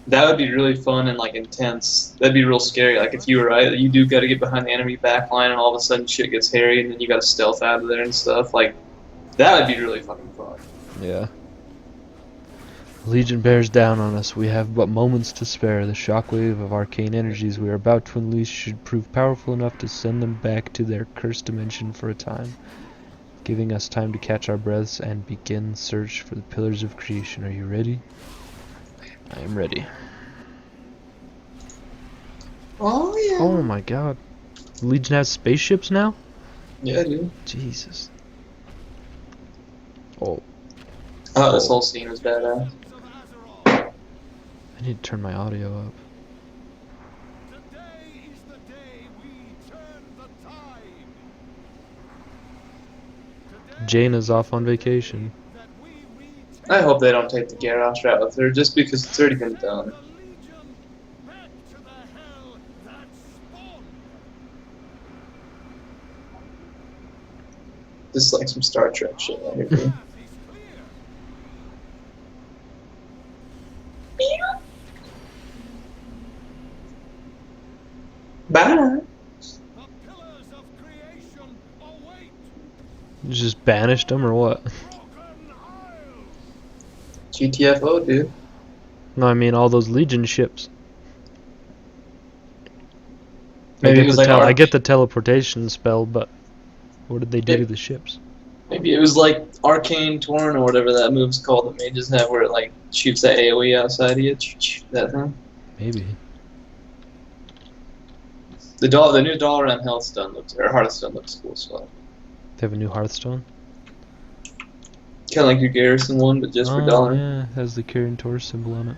that would be really fun and like intense. That'd be real scary. Like if you were right, you do got to get behind the enemy backline, and all of a sudden shit gets hairy, and then you got to stealth out of there and stuff. Like that would be really fucking fun. Yeah. Legion bears down on us. We have but moments to spare. The shockwave of arcane energies we are about to unleash should prove powerful enough to send them back to their cursed dimension for a time, giving us time to catch our breaths and begin search for the pillars of creation. Are you ready? I am ready. Oh yeah. Oh my god. Legion has spaceships now? Yeah, dude. Jesus. Oh, Oh, this whole scene was badass. I need to turn my audio up. Today is the day we turn the tide. Today Jaina's off on vacation. that we retake I hope they don't take the Garrosh route with her, just because it's already been the done. Legion back to the hell that spawned. This is like some Star Trek shit right here, dude. Path is clear. Bye. The pillars of creation await. You just banished them or what? Broken Isle. GTFO, dude. No, I mean all those Legion ships. Maybe it was like I get the teleportation spell, but what did they do to the ships? Maybe it was like Arcane Torn or whatever that move's called that mages have, where it like shoots that AoE outside of you. That thing. Maybe. The new Dalaran Hearthstone looks, or Hearthstone looks cool as well. They have a new Hearthstone. Kind of like your Garrison one, but just for Oh Dalaran. yeah, it has the Kirin Tor symbol on it.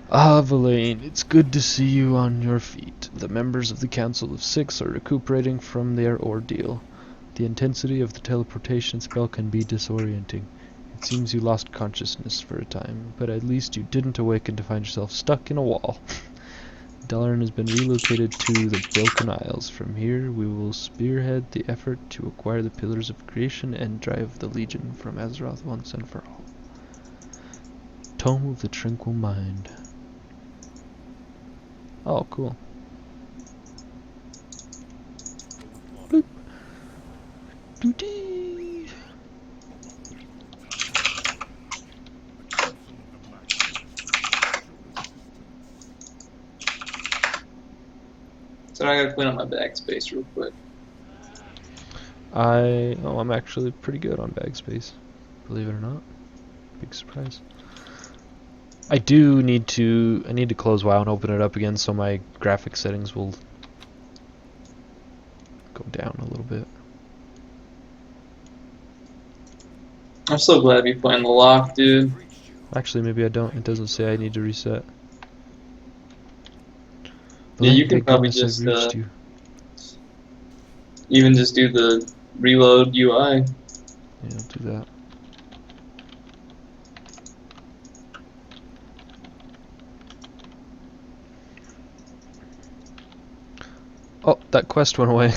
Ah, Valaine, it's good to see you on your feet. The members of the Council of Six are recuperating from their ordeal. The intensity of the teleportation spell can be disorienting. It seems you lost consciousness for a time, but at least you didn't awaken to find yourself stuck in a wall. Dalaran has been relocated to the Broken Isles. From here, we will spearhead the effort to acquire the Pillars of Creation and drive the Legion from Azeroth once and for all. Tome of the Tranquil Mind. Oh, cool. Bloop. Doo-dee. So I gotta clean up my backspace real quick. I'm actually pretty good on bag space, believe it or not. Big surprise. I need to close WoW and open it up again so my graphic settings will go down a little bit. I'm so glad to be playing the lock, dude. Actually, maybe I don't. It doesn't say I need to reset. Yeah, you can Thank probably goodness just I've reached you. even just do the reload UI. Yeah, I'll do that. Oh, that quest went away.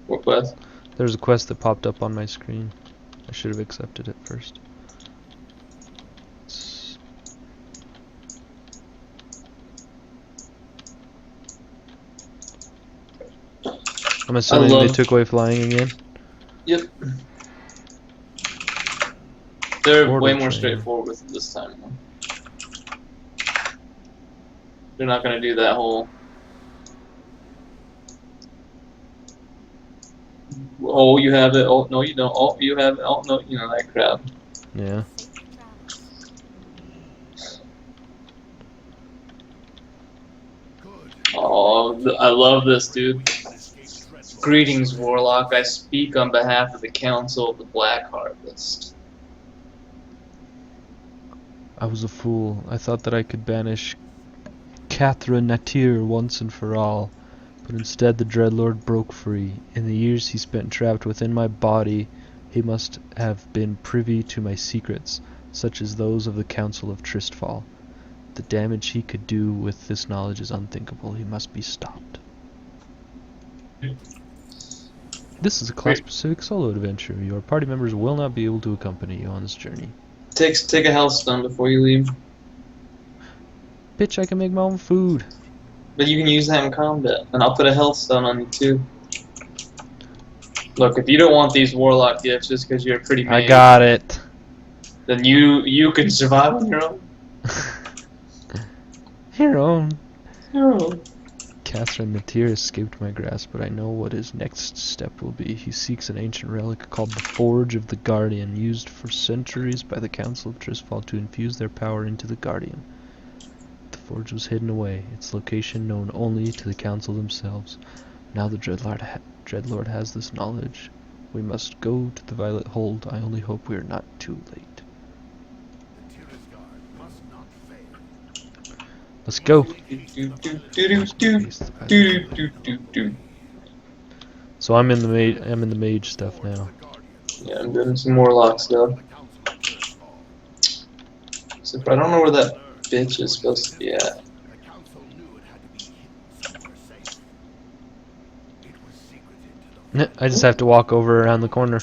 What quest? There's a quest that popped up on my screen. I should have accepted it first. I'm assuming they took away flying again. Yep. They're Order way more train. straightforward with it this time. They're not gonna do that whole. Oh, you have it. Oh, no, you don't. Oh, you have it. Oh, no, you know that crap. Yeah. Oh, I love this, dude. Greetings, Warlock. I speak on behalf of the Council of the Black Harvest. I was a fool. I thought that I could banish Catherine Natir once and for all, but instead the Dreadlord broke free. In the years he spent trapped within my body, he must have been privy to my secrets, such as those of the Council of Tristfall. The damage he could do with this knowledge is unthinkable. He must be stopped. This is a class-specific solo adventure. Your party members will not be able to accompany you on this journey. Take a health stone before you leave. Bitch, I can make my own food. But you can use that in combat, and I'll put a health stone on you too. Look, if you don't want these Warlock gifts just because you're a pretty mage, I got it. then you can survive on your own. Your own. No. Catherine Natir escaped my grasp, but I know what his next step will be. He seeks an ancient relic called the Forge of the Guardian, used for centuries by the Council of Tristfall to infuse their power into the Guardian. The forge was hidden away, its location known only to the Council themselves. Now the Dreadlord has this knowledge. We must go to the Violet Hold. I only hope we are not too late. Let's go. So I'm in the mage stuff now. Yeah, I'm doing some Warlock stuff. Except I don't know where that bitch is supposed to be at. I just have to walk over around the corner.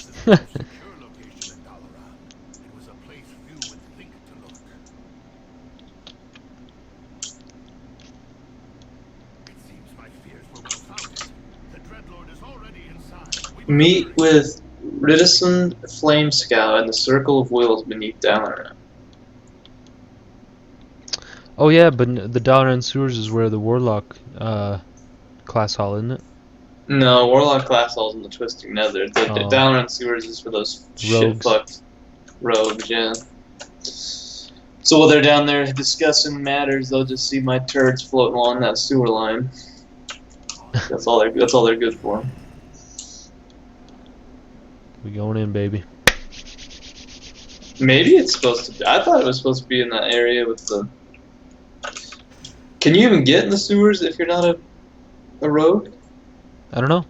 Meet with Ridison Flamescout in the Circle of Wills beneath Dalaran. Oh yeah, but the Dalaran Sewers is where the Warlock class hall, isn't it? No, Warlock class hall's in the Twisting Nether. The Oh. Dalaran Sewers is for those Rogues. shit-fucked rogues, yeah. So while they're down there discussing matters, they'll just see my turds floating along that sewer line. That's all they're good for. We going in, baby. Maybe it's supposed to be. I thought it was supposed to be in that area with the. Can you even get in the sewers if you're not a rogue? I don't know.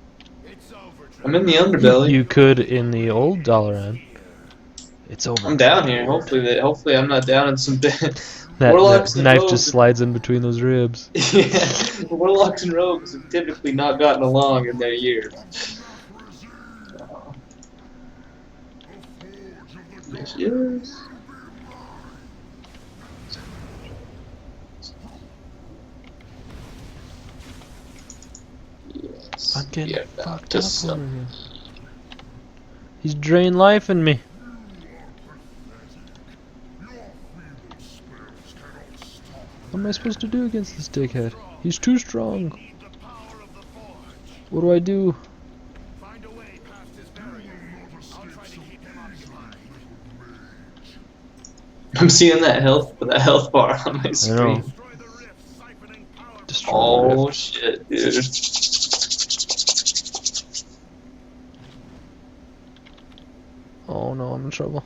I'm in the underbelly. You could in the old Dalaran. It's over. I'm down here. Hopefully I'm not down in some bed. That Warlocks and knife rogues just slides in between those ribs. Yeah, warlocks and rogues have typically not gotten along in their years. Yes. Yes. I'm getting Yeah, fucked just up over here. He's drained life in me. What am I supposed to do against this dickhead? He's too strong. What do I do? I'm seeing that health bar on my screen. I know. Destroy the Oh rift. shit, dude. Oh no, I'm in trouble.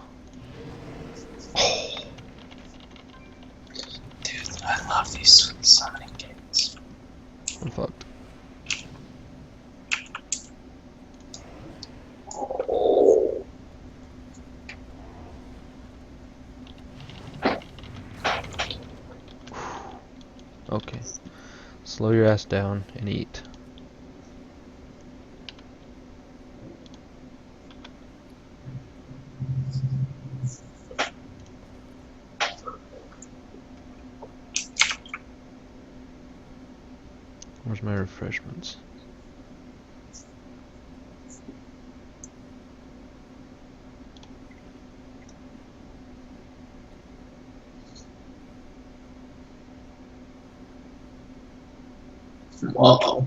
Dude, I love these summoning games. I'm fucked. Oh. Okay. Slow your ass down and eat. Where's my refreshments? Uh-oh.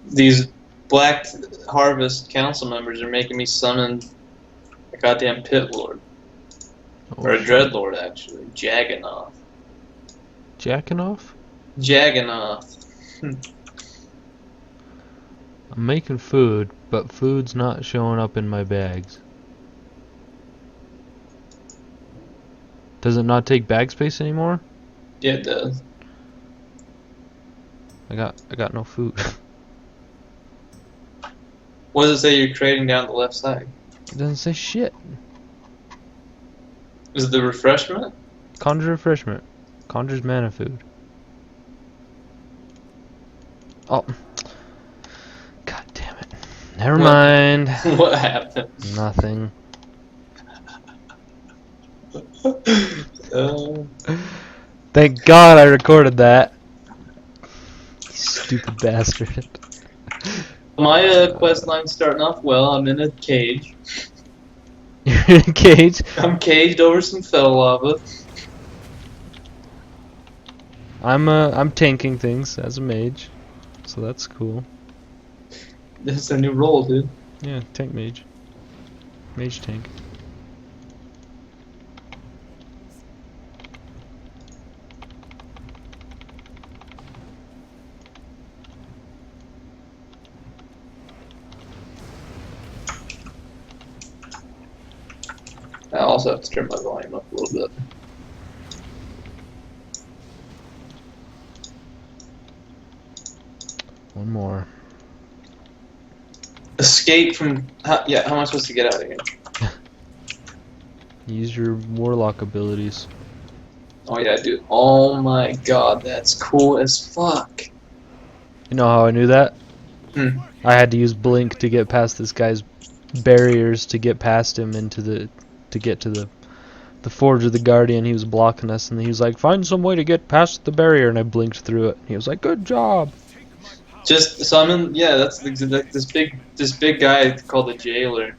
These Black Harvest council members are making me summon a goddamn Pit Lord. Oh, Or a shit. Dreadlord, actually. Jagganoth. Jacking off? Jagganoth. I'm making food, but food's not showing up in my bags. Does it not take bag space anymore? Yeah, it does. I got no food. What does it say you're creating down the left side? It doesn't say shit. Is it the refreshment? Conjure refreshment. Conjures mana food. Oh. God damn it. Never What? mind. What happened? Nothing. Thank God I recorded that. You stupid bastard. My quest line's starting off well. I'm in a cage. You're in a cage. I'm caged over some fell lava. I'm tanking things as a mage, so that's cool. This is a new role, dude. Yeah, tank mage. Mage tank. I also have to turn my volume up a little bit. One more. Escape from... How am I supposed to get out of here? Use your warlock abilities. Oh yeah, dude. Oh my god, that's cool as fuck. You know how I knew that? Hmm. I had to use blink to get past this guy's barriers to get past him into the get to the forge of the guardian. He was blocking us, and he was like, "Find some way to get past the barrier," and I blinked through it. He was like, "Good job." Just so I'm in. Yeah, that's this big guy called the Jailer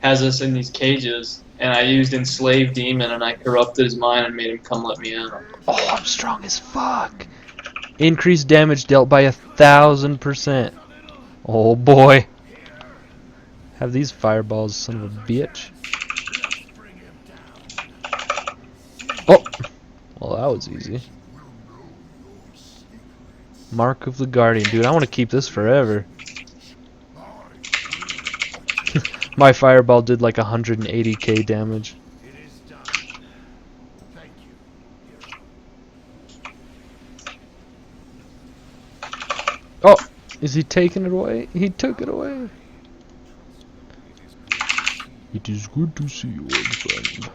has us in these cages, and I used Enslaved Demon, and I corrupted his mind and made him come let me out. Oh, I'm strong as fuck. Increased damage dealt by 1,000%. Oh boy. Have these fireballs, son of a bitch. Oh! Well, that was easy. Mark of the Guardian. Dude, I want to keep this forever. My fireball did like 180k damage. Oh! Is he taking it away? He took it away. It is good to see you, old friend.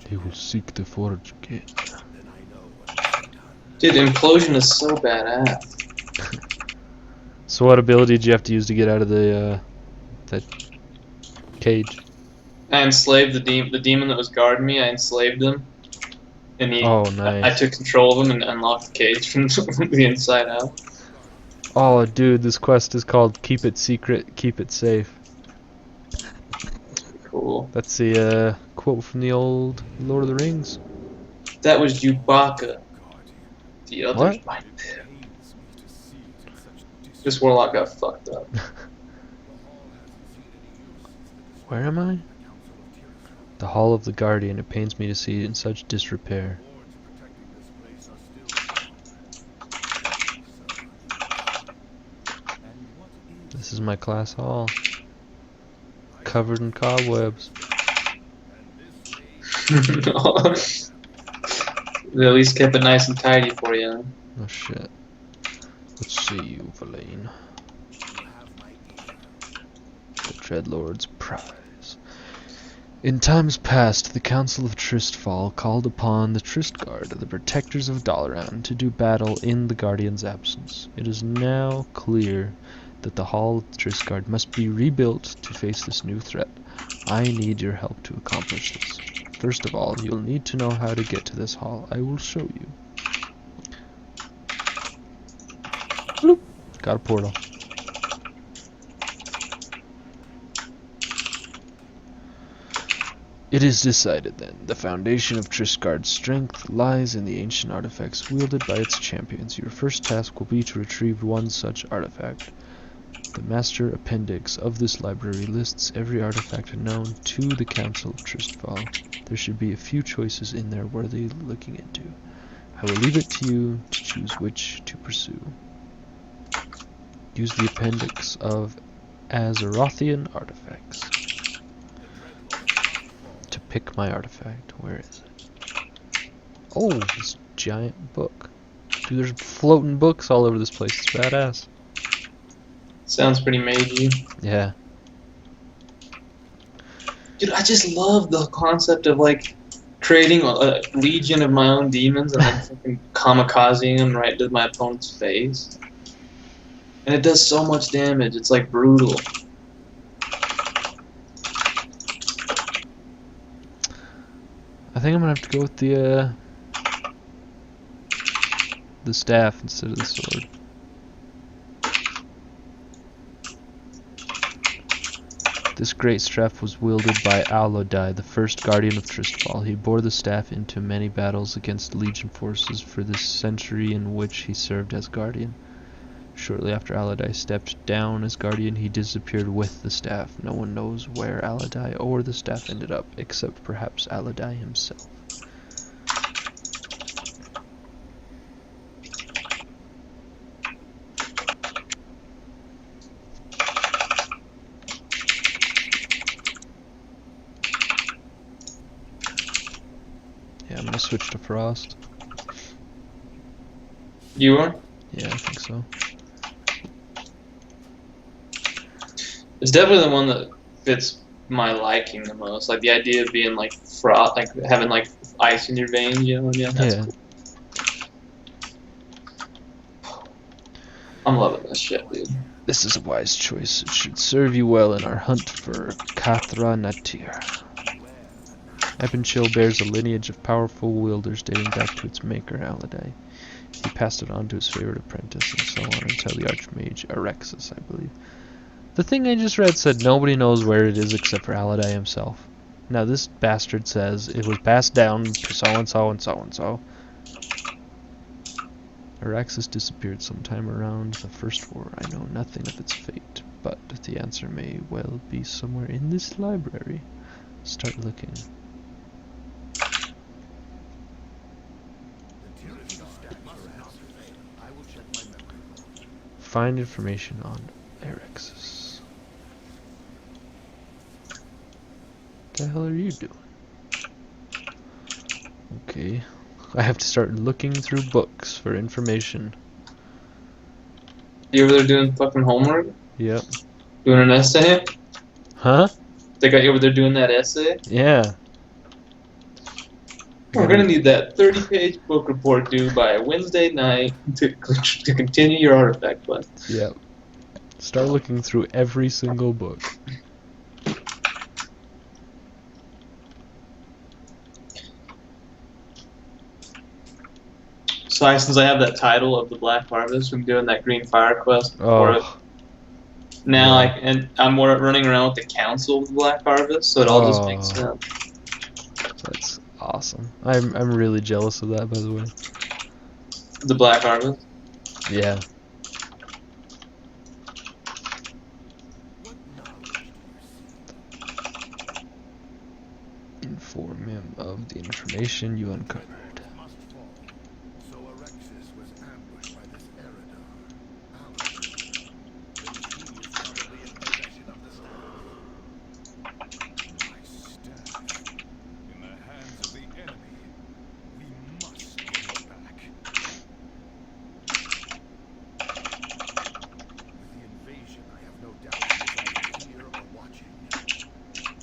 He will seek the forge again. Dude, implosion is so badass. So what ability did you have to use to get out of the that cage? I enslaved the demon that was guarding me. I enslaved him, and Oh, I nice. took control of him and unlocked the cage from the inside out. Oh, dude, this quest is called Keep It Secret, Keep It Safe. Cool. That's the quote from the old Lord of the Rings. That was Chewbacca. The other What? my This warlock got fucked up. Where am I? The Hall of the Guardian. It pains me to see it in such disrepair. This is my class hall. Covered in cobwebs. They at least kept it nice and tidy for you. Oh shit. Let's see you, Verlaine. The Dreadlord's prize. In times past, the Council of Tristfall called upon the Tristguard, the protectors of Dalaran, to do battle in the Guardian's absence. It is now clear that the Hall of the Tristguard must be rebuilt to face this new threat. I need your help to accomplish this. First of all, you'll need to know how to get to this hall. I will show you. Bloop. Got a portal. It is decided then. The foundation of Tristguard's strength lies in the ancient artifacts wielded by its champions. Your first task will be to retrieve one such artifact. The master appendix of this library lists every artifact known to the Council of Tristfall. There should be a few choices in there worthy looking into. I will leave it to you to choose which to pursue. Use the appendix of Azerothian artifacts to pick my artifact. Where is it? Oh, this giant book. Dude, there's floating books all over this place. It's badass. Sounds pretty magey. Yeah. Dude, I just love the concept of like creating a legion of my own demons and then fucking kamikazing them right to my opponent's face. And it does so much damage, it's like brutal. I think I'm gonna have to go with the staff instead of the sword. This great staff was wielded by Alodai, the first guardian of Tristfall. He bore the staff into many battles against Legion forces for the century in which he served as guardian. Shortly after Alodai stepped down as guardian, he disappeared with the staff. No one knows where Alodai or the staff ended up, except perhaps Alodai himself. Yeah, I'm gonna switch to Frost. You are? Yeah, I think so. It's definitely the one that fits my liking the most. Like the idea of being like frost, like having like ice in your veins, you know? Yeah, that's Yeah. cool. I'm loving this shit, dude. This is a wise choice. It should serve you well in our hunt for Kathra Natir. Ebonchill bears a lineage of powerful wielders dating back to its maker, Alladai. He passed it on to his favorite apprentice, and so on until the Archmage Arexis, I believe. The thing I just read said nobody knows where it is except for Alladai himself. Now this bastard says it was passed down to so-and-so and so-and-so. Arexis disappeared sometime around the First War. I know nothing of its fate, but the answer may well be somewhere in this library. Start looking. Find information on Arexis. What the hell are you doing? Okay. I have to start looking through books for information. You over there doing fucking homework? Yep. Doing an essay? Huh? They got you over there doing that essay? Yeah. We're gonna need that 30-page book report due by Wednesday night to continue your artifact quest. Yep. Start looking through every single book. So since I have that title of the Black Harvest from doing that Green Fire quest for it, now I'm more running around with the Council of the Black Harvest, so it all just makes sense. That's awesome. I'm really jealous of that, by the way. The Black Harvest? Yeah. Inform him of the information you uncovered. So Arexis was ambushed by this Eridar. Then he is probably in possession of this my staff. In the hands of the enemy. We must get it back. With the invasion, I have no doubt he is either here or watching.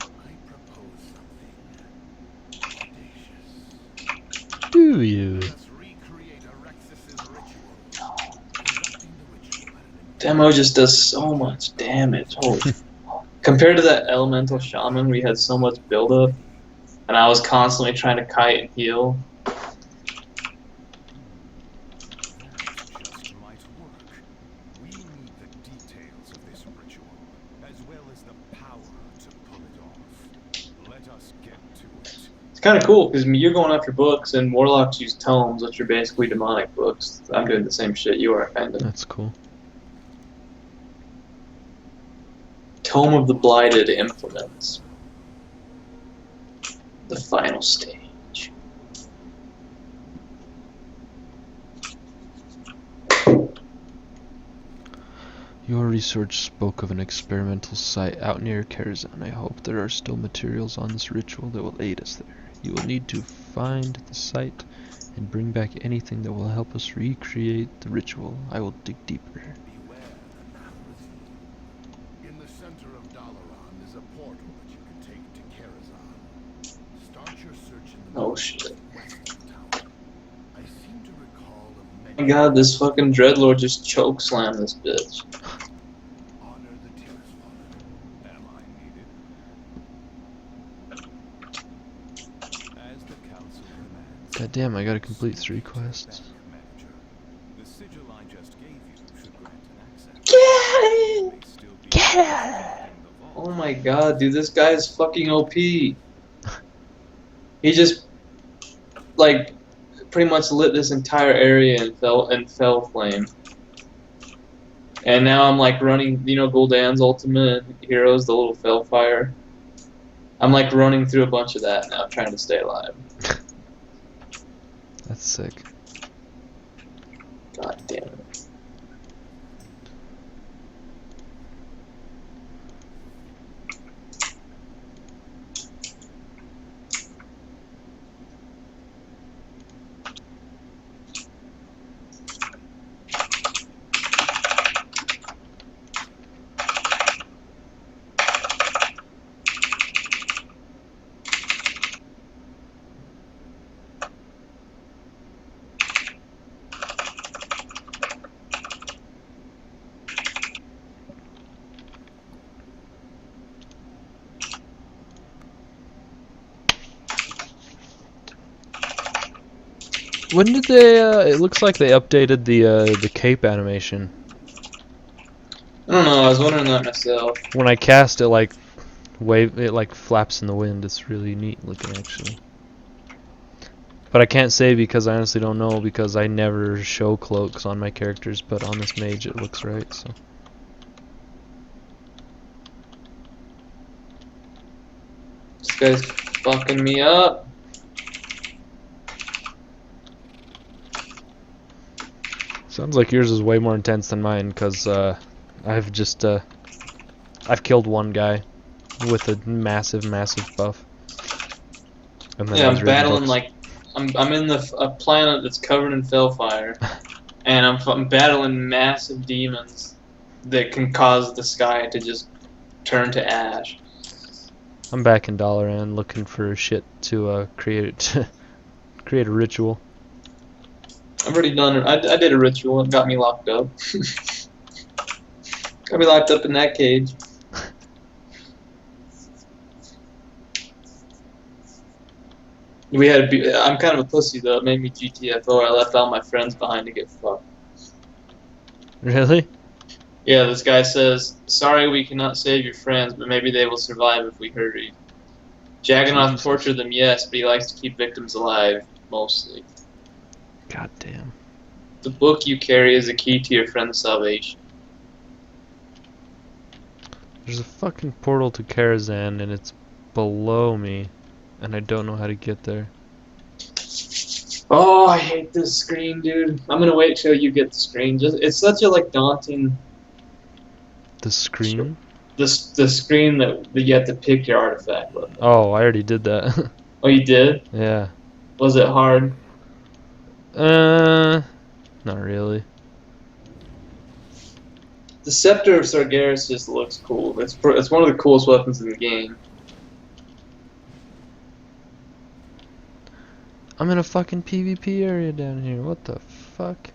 I propose something audacious. Do you? Let's recreate Arexis's ritual. Conducting the ritual at an Demo just does so much damage. Holy compared to that Elemental Shaman, we had so much buildup, and I was constantly trying to kite and heal. just might work. We need the details of this ritual, as well as the power to pull it off. Let us get to it. It's kind of cool because you're going after books, and Warlocks use tomes, which are basically demonic books. I'm doing the same shit you are, kind of. That's cool. Tome of the Blighted Implements. The final stage. Your research spoke of an experimental site out near Karazhan. I hope there are still materials on this ritual that will aid us there. You will need to find the site and bring back anything that will help us recreate the ritual. I will dig deeper. Beware the Nathrazine. In the center of Dalaran is a portal that you can take to Karazhan. Start your search in the Oh shit. west of town. I seem to recall a My many god, this fucking Dreadlord just chokeslammed this bitch. honor the Tirisfallen. Am I needed? As the council demands. God damn, I gotta complete 3 quests. Manager, the sigil I just gave you should grant an access. Get Oh my god, dude, this guy's fucking OP. He just, like, pretty much lit this entire area in fell flame. And now I'm like running, you know, Gul'dan's ultimate heroes, the little fell fire. I'm like running through a bunch of that now, trying to stay alive. That's sick. God damn it. When did they? It looks like they updated the cape animation. I don't know. I was wondering that myself. When I cast it, like it like flaps in the wind. It's really neat looking, actually. But I can't say because I honestly don't know because I never show cloaks on my characters. But on this mage, it looks right. So. This guy's fucking me up. Sounds like yours is way more intense than mine, because I've just I've killed one guy with a massive buff. And then Yeah, he's I'm reading battling books. like I'm in a planet that's covered in fellfire, and I'm battling massive demons that can cause the sky to just turn to ash. I'm back in Dalaran looking for shit to create create a ritual. I've already done it. I did a ritual and got me locked up. Got me locked up in that cage. I'm kind of a pussy though. It made me GTFO. I left all my friends behind to get fucked. Really? Yeah, this guy says, "Sorry, we cannot save your friends, but maybe they will survive if we hurry." Jagganoth Jesus. tortured them, yes, but he likes to keep victims alive, mostly. God damn. The book you carry is a key to your friend's salvation. There's a fucking portal to Karazhan and it's below me, and I don't know how to get there. Oh, I hate this screen, dude. I'm gonna wait till you get the screen. It's such a daunting. The screen? The screen that you have to pick your artifact with. Oh, I already did that. Oh, you did? Yeah. Was it hard? Not really. The Scepter of Sargeras just looks cool. It's one of the coolest weapons in the game. I'm in a fucking PvP area down here. What the fuck?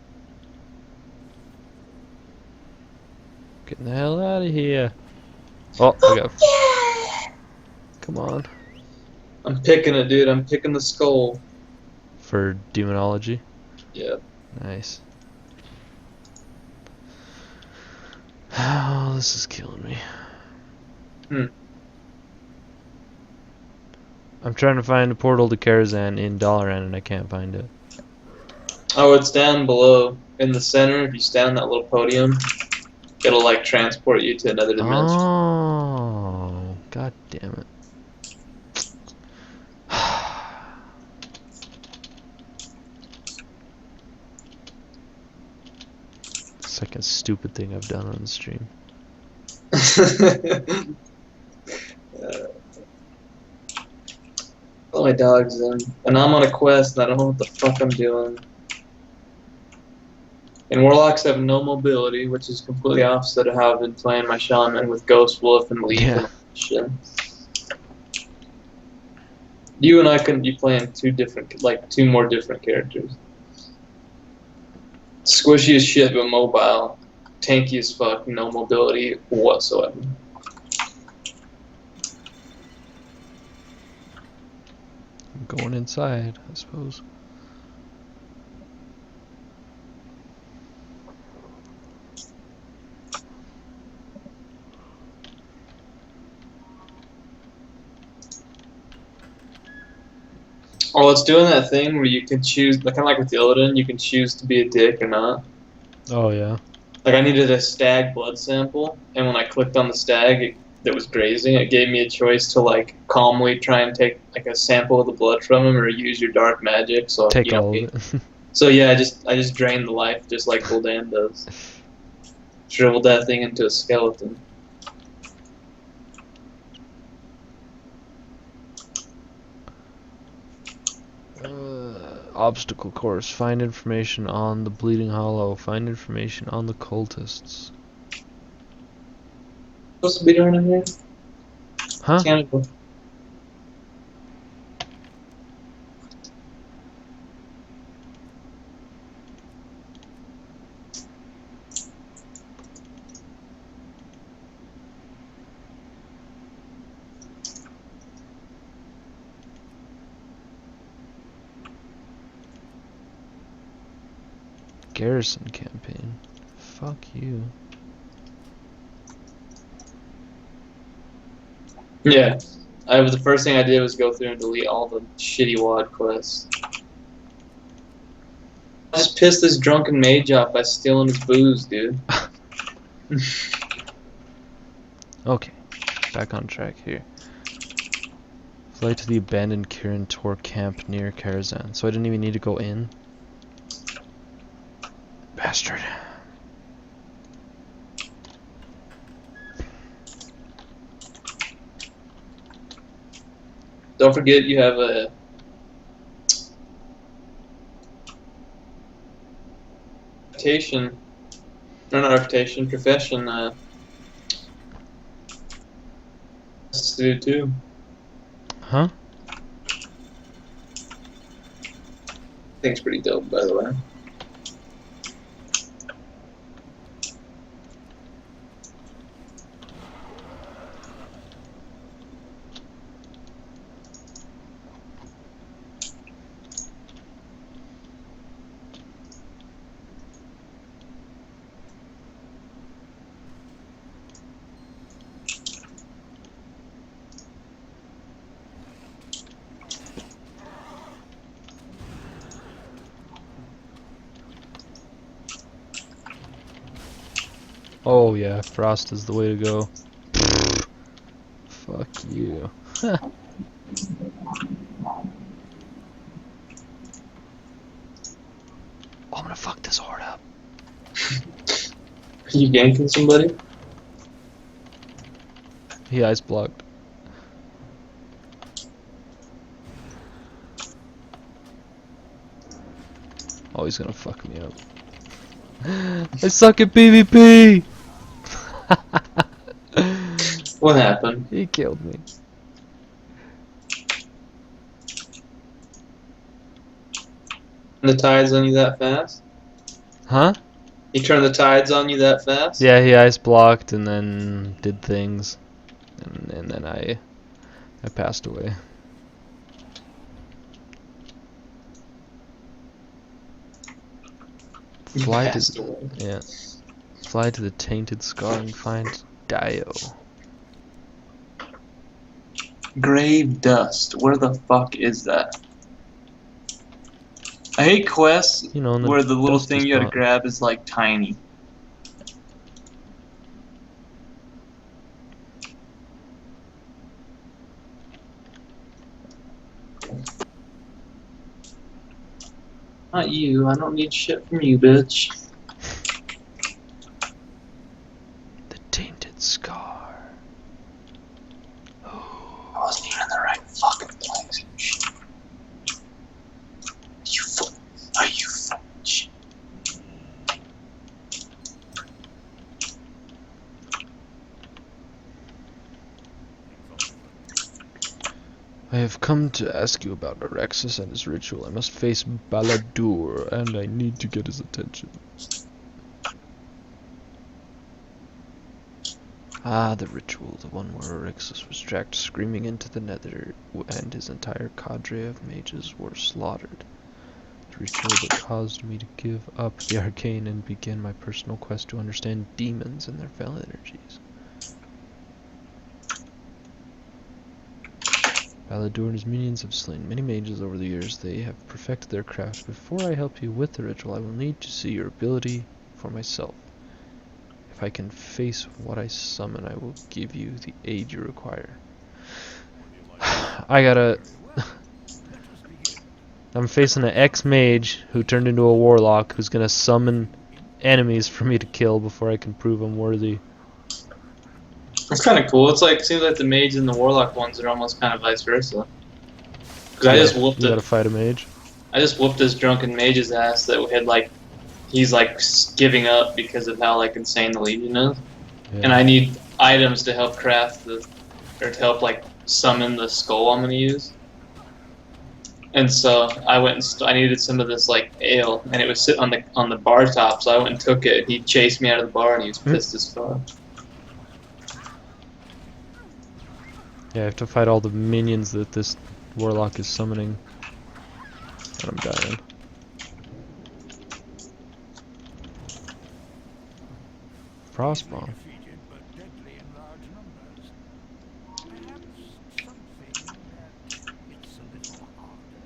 Getting the hell out of here. Oh, I got. Come on. I'm picking it, dude. I'm picking the skull. For demonology? Yeah. Nice. Oh, this is killing me. I'm trying to find a portal to Karazhan in Dalaran and I can't find it. Oh, it's down below. In the center, if you stand on that little podium, it'll transport you to another dimension. Oh, god damn it. Second stupid thing I've done on the stream. All my dog's in. And I'm on a quest and I don't know what the fuck I'm doing. And Warlocks have no mobility, which is completely opposite of how I've been playing my Shaman with Ghost Wolf and Leaf and all that shit. You and I couldn't be playing two more different characters. Squishy as shit, but mobile. Tanky as fuck, no mobility whatsoever. I'm going inside, I suppose. Oh, it's doing that thing where you can choose, kind of like with the Illidan, you can choose to be a dick or not. Oh, yeah. I needed a stag blood sample, and when I clicked on the stag that was grazing, it gave me a choice to calmly try and take a sample of the blood from him, or use your dark magic. So Take all of it. So yeah, I just drained the life just like Gul'dan does. Shriveled that thing into a skeleton. Obstacle course. Find information on the Bleeding Hollow. Find information on the cultists. Supposed to be doing in here? Huh? Cannibal. Garrison campaign. Fuck you. Yeah. The first thing I did was go through and delete all the shitty WOD quests. I just pissed this drunken mage off by stealing his booze, dude. Okay, back on track here. Fly to the abandoned Kirin Tor camp near Karazhan. So I didn't even need to go in. Bastard. Don't forget you have a reputation, no, not reputation, profession to do too. Huh? I think it's pretty dope, by the way. Oh yeah, Frost is the way to go. Fuck you. Oh, I'm gonna fuck this horde up. Are you ganking somebody? He ice blocked. Oh, he's gonna fuck me up. I suck at PvP! What happened? He killed me. The tides on you that fast? Huh? He turned the tides on you that fast? Yeah, he ice blocked and then did things. And then I passed away. Fly Passed to away. yeah. Fly to the tainted scar and find Dio. Grave dust. Where the fuck is that? I hate quests You know, and where the little dust thing is you gotta gone. grab is like tiny. Not you. I don't need shit from you, bitch. The tainted scar. I wasn't even in the right fucking place. Are you fucking shit? I have come to ask you about Arexis and his ritual. I must face Baladur, and I need to get his attention. Ah, the ritual, the one where Arexis was dragged screaming into the nether, and his entire cadre of mages were slaughtered. The ritual that caused me to give up the arcane and begin my personal quest to understand demons and their fell energies. Baladur and his minions have slain many mages over the years. They have perfected their craft. Before I help you with the ritual, I will need to see your ability for myself. If I can face what I summon, I will give you the aid you require. I'm facing an ex-mage who turned into a warlock who's gonna summon enemies for me to kill before I can prove I'm worthy. It's kind of cool. It's like seems like the mage and the warlock ones are almost kind of vice versa. Because I just whooped You it. gotta fight a mage. I just whooped this drunken mage's ass that had like, he's like giving up because of how like insane the Legion is, Yeah. and I need items to help craft or to help like summon the skull I'm gonna use. And so I went and I needed some of this like ale, and it was sitting on the bar top. So I went and took it. He chased me out of the bar, and he was pissed as fuck. Yeah, I have to fight all the minions that this warlock is summoning. And I'm dying. Frostbomb. defeated, but deadly in large numbers. Perhaps something that hits a little harder.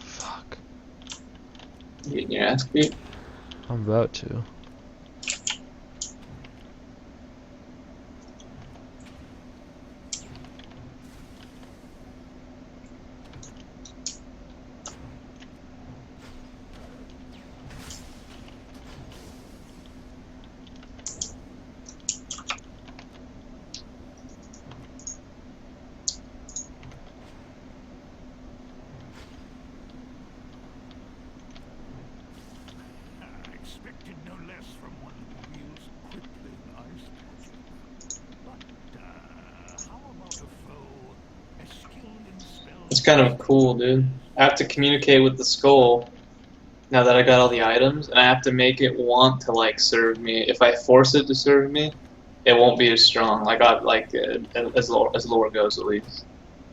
Fuck. You getting your ass beat? I'm about to. I expected no less from one who wields crippling ice magic. But how about a foe as skilled in spells? It's kind of cool, dude. I have to communicate with the skull now that I got all the items, and I have to make it want to like serve me. If I force it to serve me, it won't be as strong. As lore goes at least.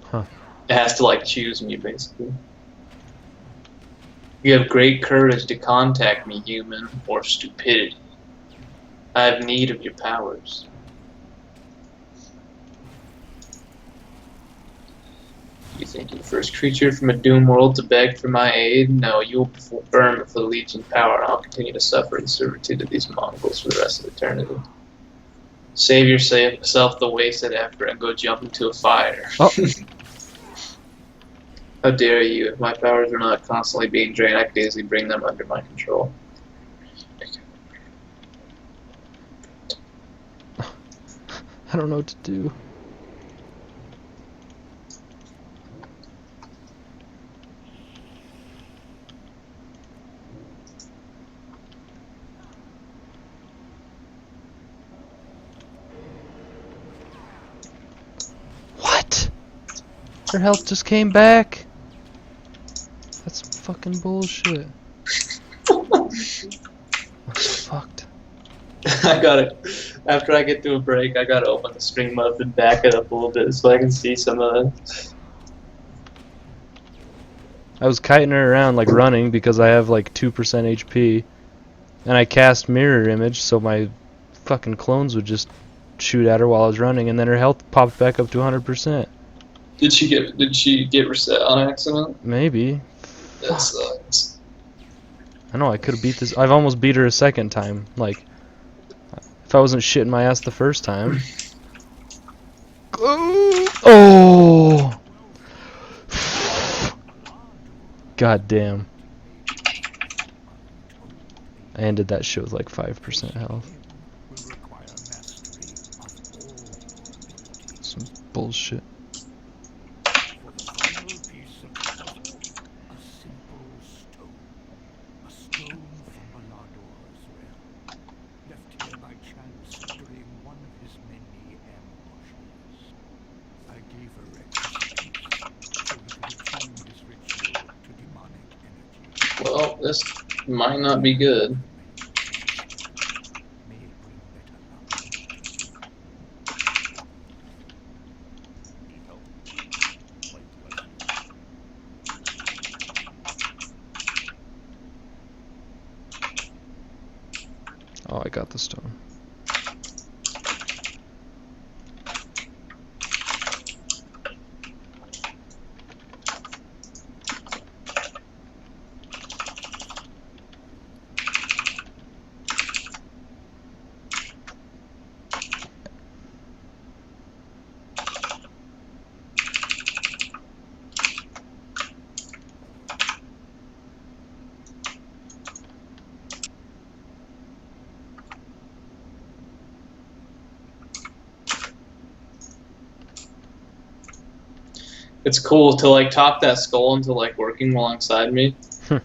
Huh. It has to like choose me basically. You have great courage to contact me, human, or stupidity. I have need of your powers. You think you're the first creature from a doomed world to beg for my aid? No, you will burn before the Legion's power, and I'll continue to suffer in servitude of these Mongols for the rest of eternity. Save yourself the wasted effort and go jump into a fire. Oh. How dare you? If my powers were not constantly being drained, I could easily bring them under my control. I don't know what to do. What? Her health just came back? That's fucking bullshit. That's fucked. I gotta, after I get to a break, I gotta open the stream up and back it up a little bit so I can see some of it. I was kiting her around like running because I have like 2% HP, and I cast mirror image so my fucking clones would just shoot at her while I was running, and then her health popped back up to 100%. Did she get reset on accident? Maybe. That sucks. I know I could have beat this. I've almost beat her a second time. Like, if I wasn't shitting my ass the first time. Oh! God damn. I ended that shit with like 5% health. Some bullshit. Well, this might not be good. Oh, I got the stone. It's cool to like talk that skull into like working alongside me. I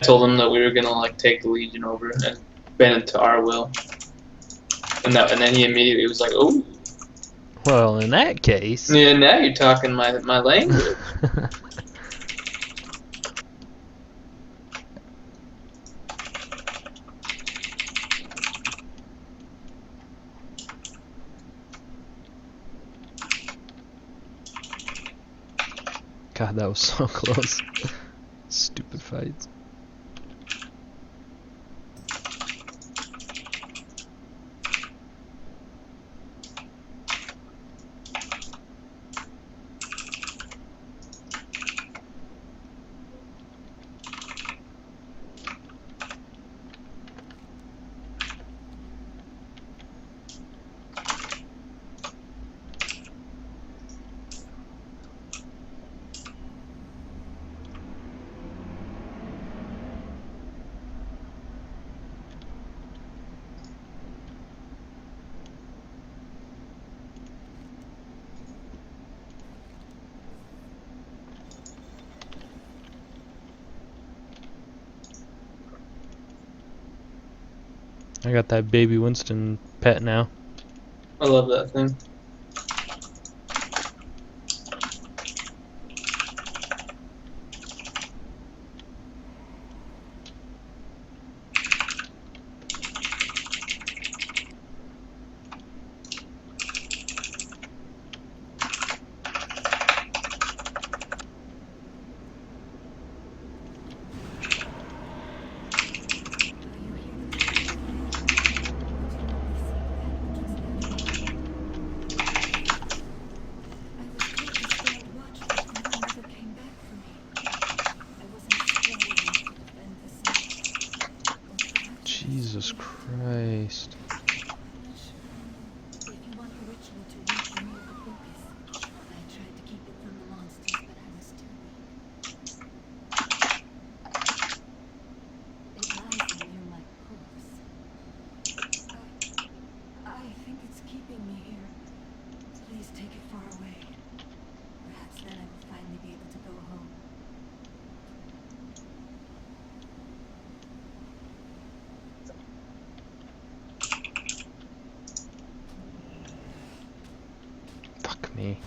told him that we were gonna like take the Legion over and bend it to our will, and then he immediately was like, "Oh, Well, in that case. yeah, now you're talking my language." God, that was so close. Stupid fights. I got that baby Winston pet now. I love that thing. Jesus Christ. Fuck me.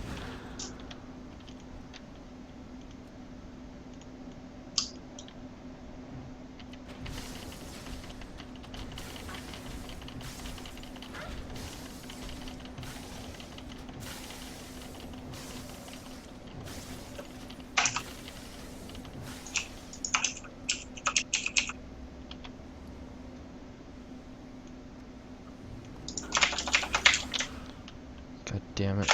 God damn it.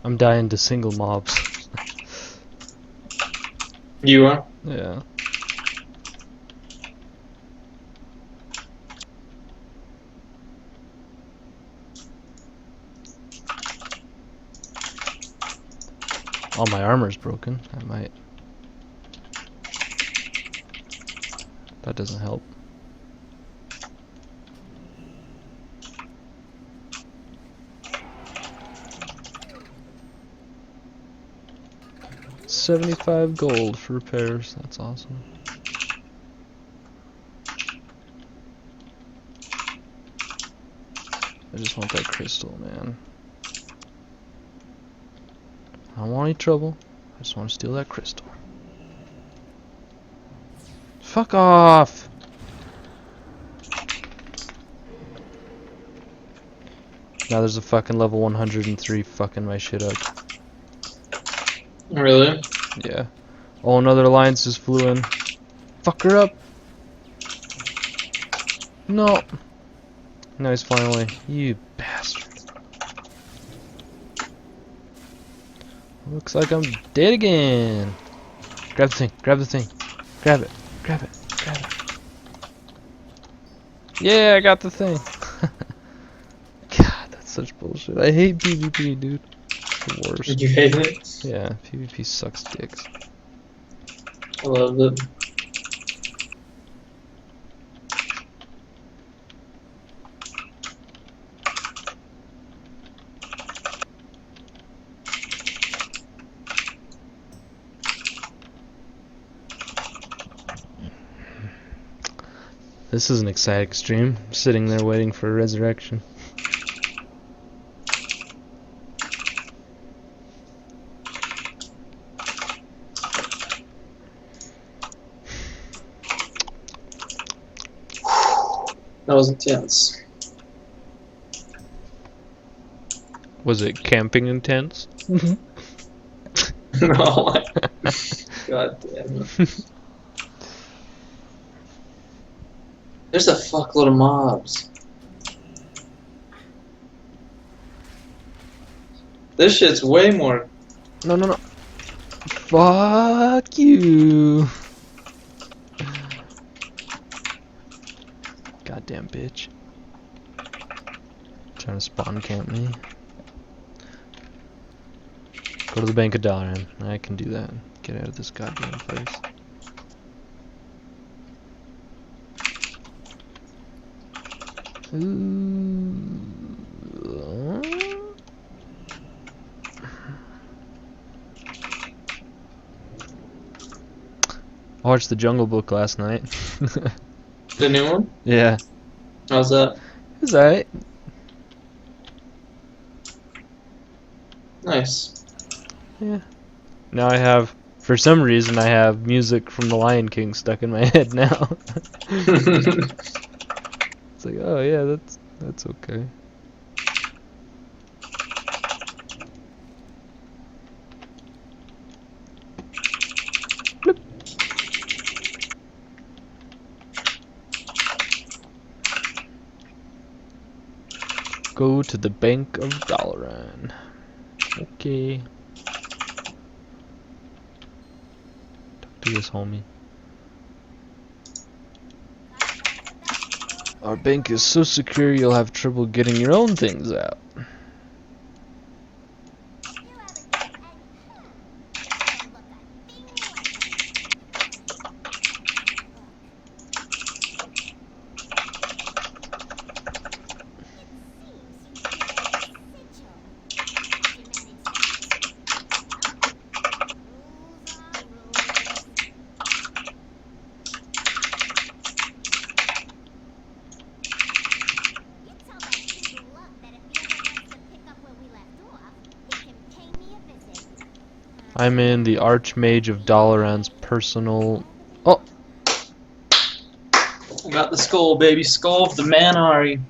I'm dying to single mobs. You are? Yeah. All my armor's broken. I might. That doesn't help. $75 gold for repairs. That's awesome. I just want that crystal, man. I don't want any trouble. I just want to steal that crystal. Fuck off! Now there's a fucking level 103 fucking my shit up. Really? Yeah. Oh, another alliance just flew in. Fuck her up! No! Now he's flying away. You bastard. Looks like I'm dead again. Grab the thing, grab the thing. Grab it, grab it, grab it. Yeah, I got the thing. God, that's such bullshit. I hate PvP, dude. It's the worst. You hate it? Yeah, PvP sucks dicks. I love it. This is an exciting stream. I'm sitting there waiting for a resurrection. That was intense. Was it camping intense? Oh my god damn it. There's a fuckload of mobs. This shit's way more. No, no, no. Fuck you. Goddamn bitch. Trying to spawn camp me. Go to the bank of Dalaran. I can do that. Get out of this goddamn place. I watched The Jungle Book last night. The new one? Yeah. How's that? It was alright. Nice. Yeah. Now I have, for some reason, I have music from The Lion King stuck in my head now. It's like, oh yeah, that's okay. Bloop. Go to the Bank of Dalaran. Okay. Talk to this homie. Our bank is so secure you'll have trouble getting your own things out. I'm in the Archmage of Dalaran's personal... Oh! I got the skull, baby. Skull of the Manari.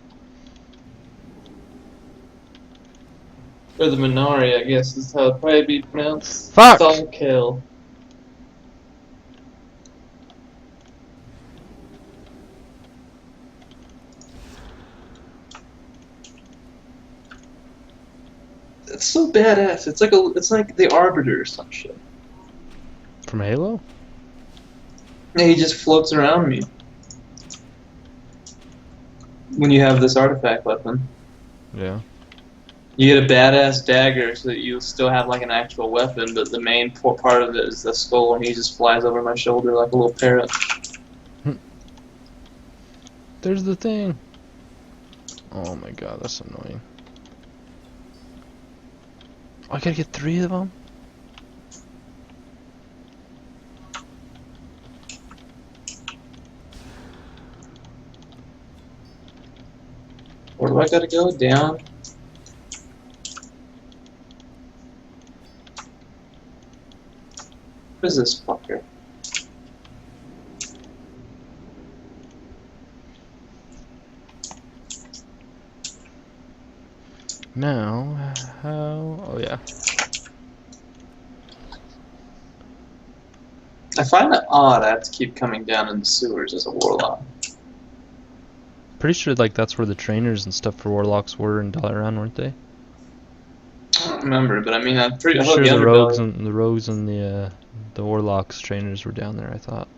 Or the Minari, I guess is how it'd probably be pronounced. Fuck! Skull kill. It's so badass. It's like the Arbiter or some shit. From Halo? Yeah, he just floats around me. When you have this artifact weapon. Yeah. You get a badass dagger so that you still have like an actual weapon, but the main part of it is the skull, and he just flies over my shoulder like a little parrot. There's the thing. Oh my god, that's annoying. Oh, I gotta get 3 of them? Where do I gotta go? Down? What is this fucker? Now, how... Oh yeah. I find it odd I have to keep coming down in the sewers as a warlock. Pretty sure like that's where the trainers and stuff for warlocks were in Dalaran, weren't they? I don't remember, but I mean, I'm pretty I'm I thought sure the the rogues and the warlocks trainers were down there, I thought.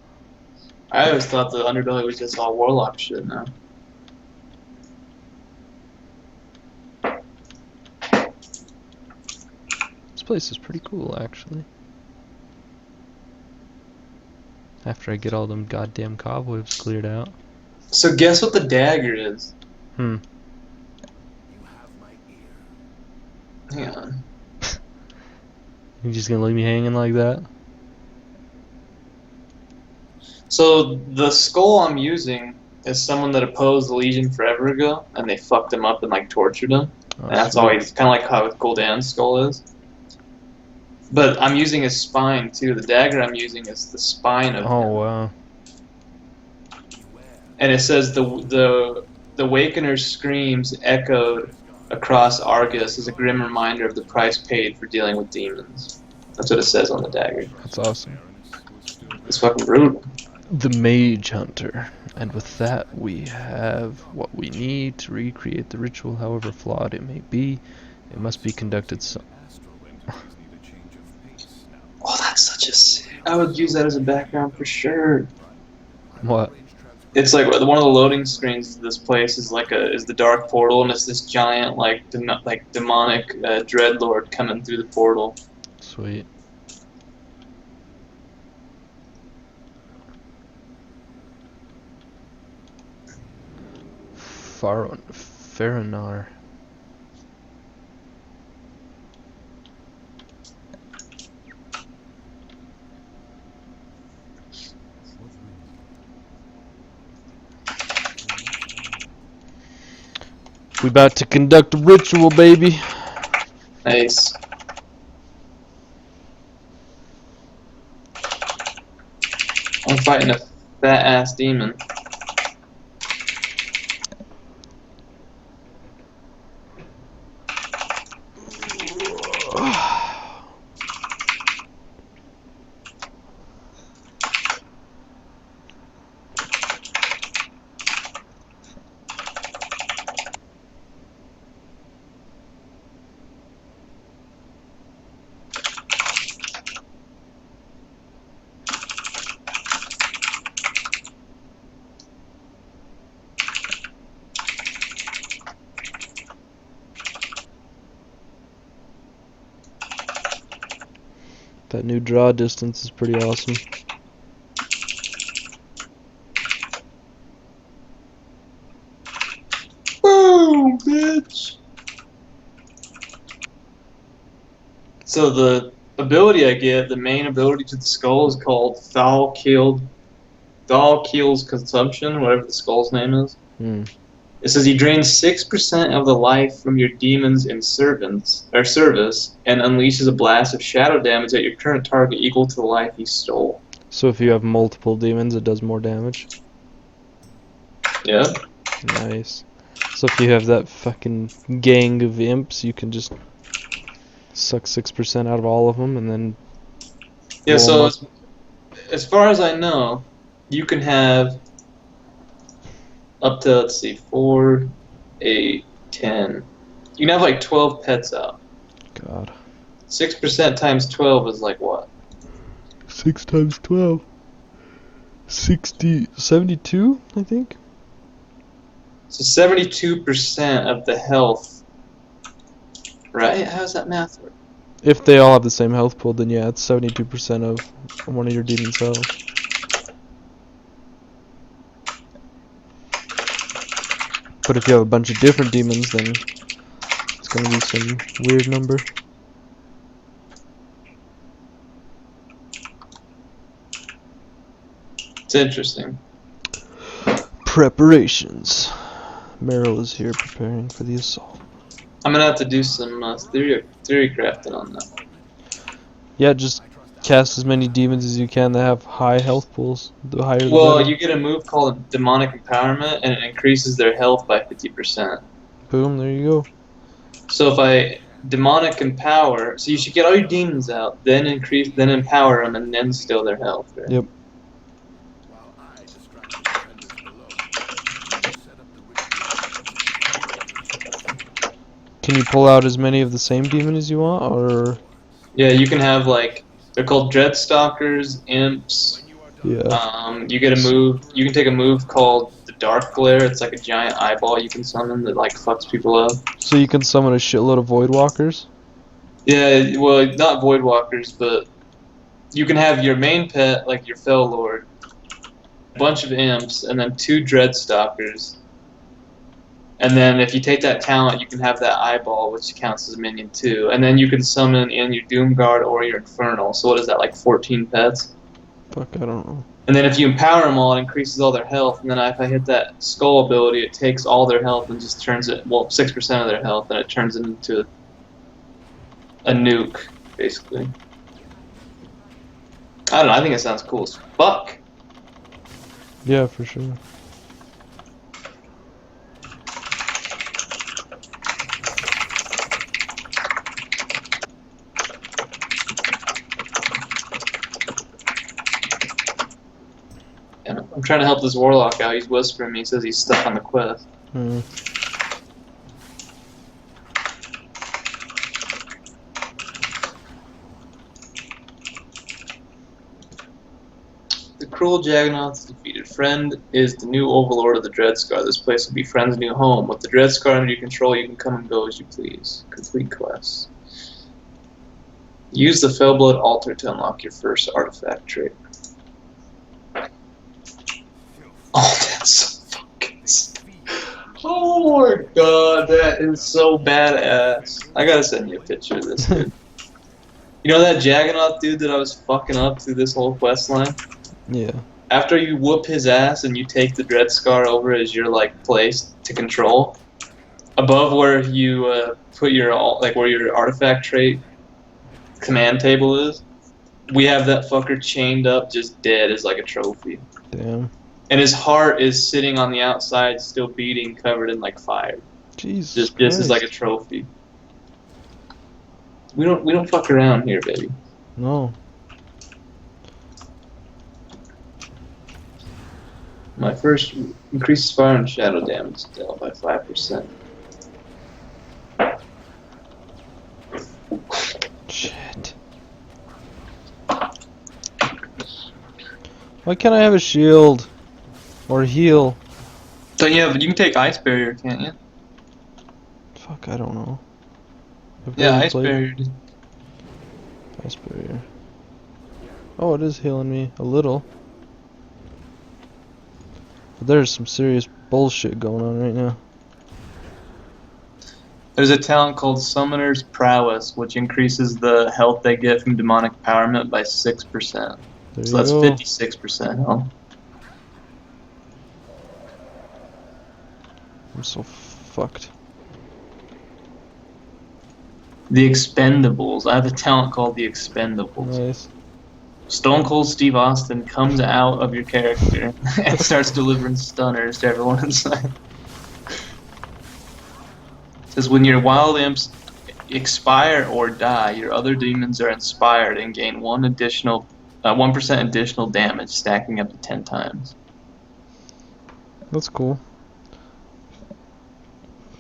I always thought the underbelly was just all warlock shit now. This place is pretty cool, actually. After I get all them goddamn cobwebs cleared out. So guess what the dagger is? Hmm. You have my ear. Hang on. You just gonna leave me hanging like that? So the skull I'm using is someone that opposed the Legion forever ago, and they fucked him up and like tortured him. Oh, And that's sweet. always kind of like how Gul'dan's skull is. But I'm using his spine too. The dagger I'm using is the spine of Oh him. wow. And it says the Wakener's screams echoed across Argus is a grim reminder of the price paid for dealing with demons. That's what it says on the dagger. That's awesome. It's fucking brutal. The Mage Hunter. And with that, we have what we need to recreate the ritual, however flawed it may be. It must be conducted so. Oh, that's such a sick. I would use that as a background for sure. What? It's like one of the loading screens of this place is the dark portal, and it's this giant like demonic dreadlord coming through the portal. Sweet. Faranar. We about to conduct a ritual, baby. Nice. I'm fighting a fat ass demon. That new draw distance is pretty awesome. Boom, bitch! So the ability I get, the main ability to the skull, is called Thalkeel's Consumption, whatever the skull's name is. It says you drain 6% of the life from your demons in service and unleashes a blast of shadow damage at your current target equal to the life he stole. So if you have multiple demons, it does more damage? Yeah. Nice. So if you have that fucking gang of imps, you can just suck 6% out of all of them and then... Yeah, so as far as I know, you can have up to, let's see, 4, 8, 10. You can have like 12 pets out. God. 6% times 12 is like what? 6 times 12. 72, I think? So 72% of the health, right? How does that math work? If they all have the same health pool, then yeah, it's 72% of one of your demon cells. But if you have a bunch of different demons, then it's gonna be some weird number. It's interesting. Preparations. Meryl is here preparing for the assault. I'm gonna have to do some theory crafting on that. Yeah, just cast as many demons as you can that have high health pools. The higher the Well, better. you get a move called Demonic Empowerment, and it increases their health by 50%. Boom, there you go. So if I Demonic Empower, so you should get all your demons out, then empower them, and then steal their health. Right? Yep. Can you pull out as many of the same demon as you want, or? Yeah, you can have like, they're called Dreadstalkers, Imps. Yeah. You get a move. You can take a move called the Dark Glare. It's like a giant eyeball you can summon that like fucks people up. So you can summon a shitload of Void Walkers? Yeah, well, not Void Walkers, but you can have your main pet, like your Fell Lord, a bunch of Imps, and then 2 Dreadstalkers. And then if you take that talent, you can have that eyeball, which counts as a minion too. And then you can summon in your Doomguard or your Infernal. So what is that, like 14 pets? Fuck, I don't know. And then if you empower them all, it increases all their health. And then if I hit that skull ability, it takes all their health and just turns it, well, 6% of their health, and it turns it into a nuke, basically. I don't know, I think it sounds cool as fuck. Yeah, for sure. trying to help this warlock out. He's whispering me. He says he's stuck on the quest. Hmm. The cruel Jagganoth's defeated. Friend is the new overlord of the Dreadscar. This place will be Friend's new home. With the Dreadscar under your control, you can come and go as you please. Complete quests. Use the Fellblood altar to unlock your first artifact trait. Oh, that's so fucking sick. Oh my god, that is so badass. I gotta send you a picture of this dude. You know that Jagganoth dude that I was fucking up through this whole quest line? Yeah. After you whoop his ass and you take the Dreadscar over as your like place to control, above where you put your where your artifact trait command table is, we have that fucker chained up, just dead as like a trophy. Damn. And his heart is sitting on the outside, still beating, covered in like fire. Jesus Just as like a trophy. We don't fuck around here, baby. No. My first increases fire and shadow damage dealt by 5%. Shit. Why can't I have a shield? Or heal? But yeah, but you can take Ice Barrier, can't you? Fuck, I don't know. I've Yeah, never Ice played Barrier. Ice barrier. Oh, it is healing me a little. But there's some serious bullshit going on right now. There's a talent called Summoner's Prowess, which increases the health they get from demonic empowerment by 6%. There So you that's go. 56% health. I'm so fucked. The Expendables. I have a talent called the Expendables. Nice. Stone Cold Steve Austin comes out of your character and starts delivering stunners to everyone inside. It says when your wild imps expire or die, your other demons are inspired and gain 1% additional damage, stacking up to 10 times. That's cool.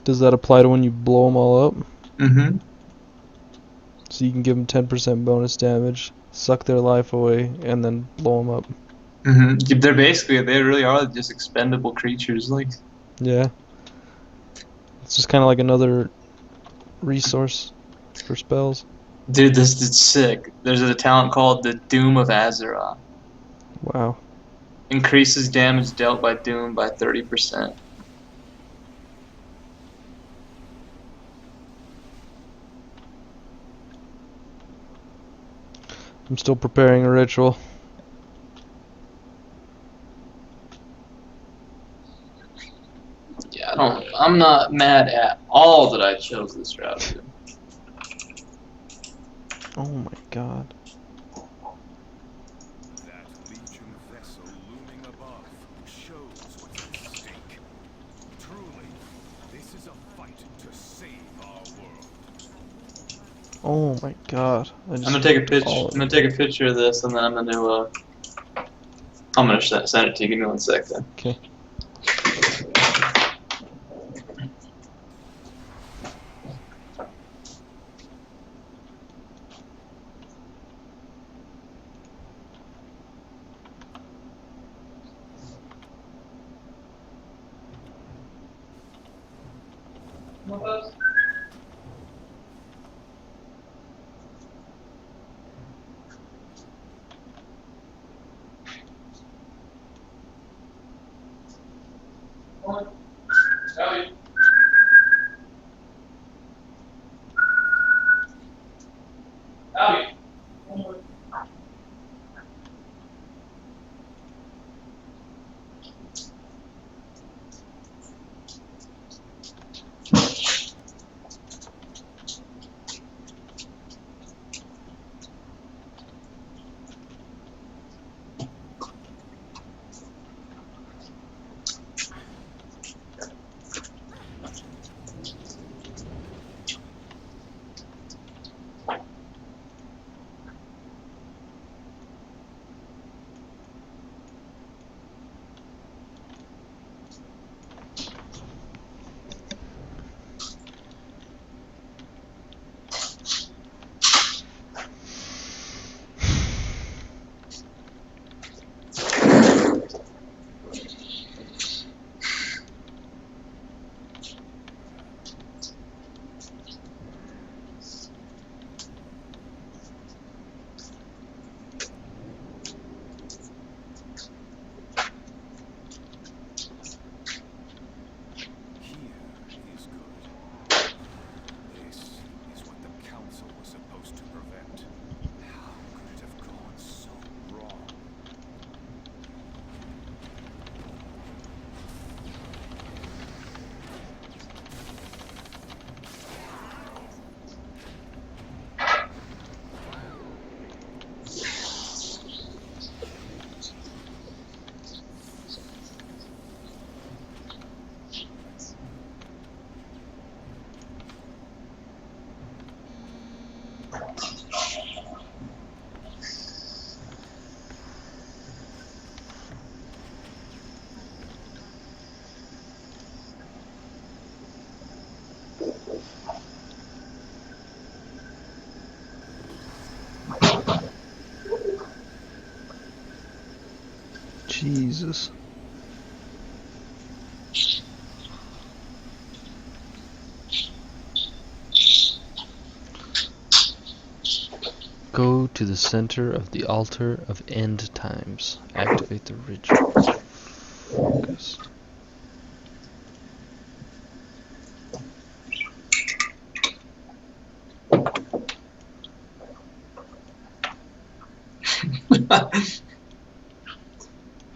Does that apply to when you blow them all up? Mm-hmm. So you can give them 10% bonus damage, suck their life away, and then blow them up. Mm-hmm. They really are just expendable creatures. Like, Yeah. It's just kind of like another resource for spells. dude, this is sick. There's a talent called the Doom of Azeroth. Wow. Increases damage dealt by Doom by 30%. I'm still preparing a ritual. Yeah, I'm not mad at all that I chose this route. Dude. Oh my god. That Legion vessel looming above shows what's at stake. Truly, this is a fight to save our world. Oh my god. I'm gonna take a picture. I'm gonna take a picture of this, and then I'm gonna send it to you. Give me 1 second. Okay. Jesus. Go to the center of the altar of end times. Activate the ritual. Focus.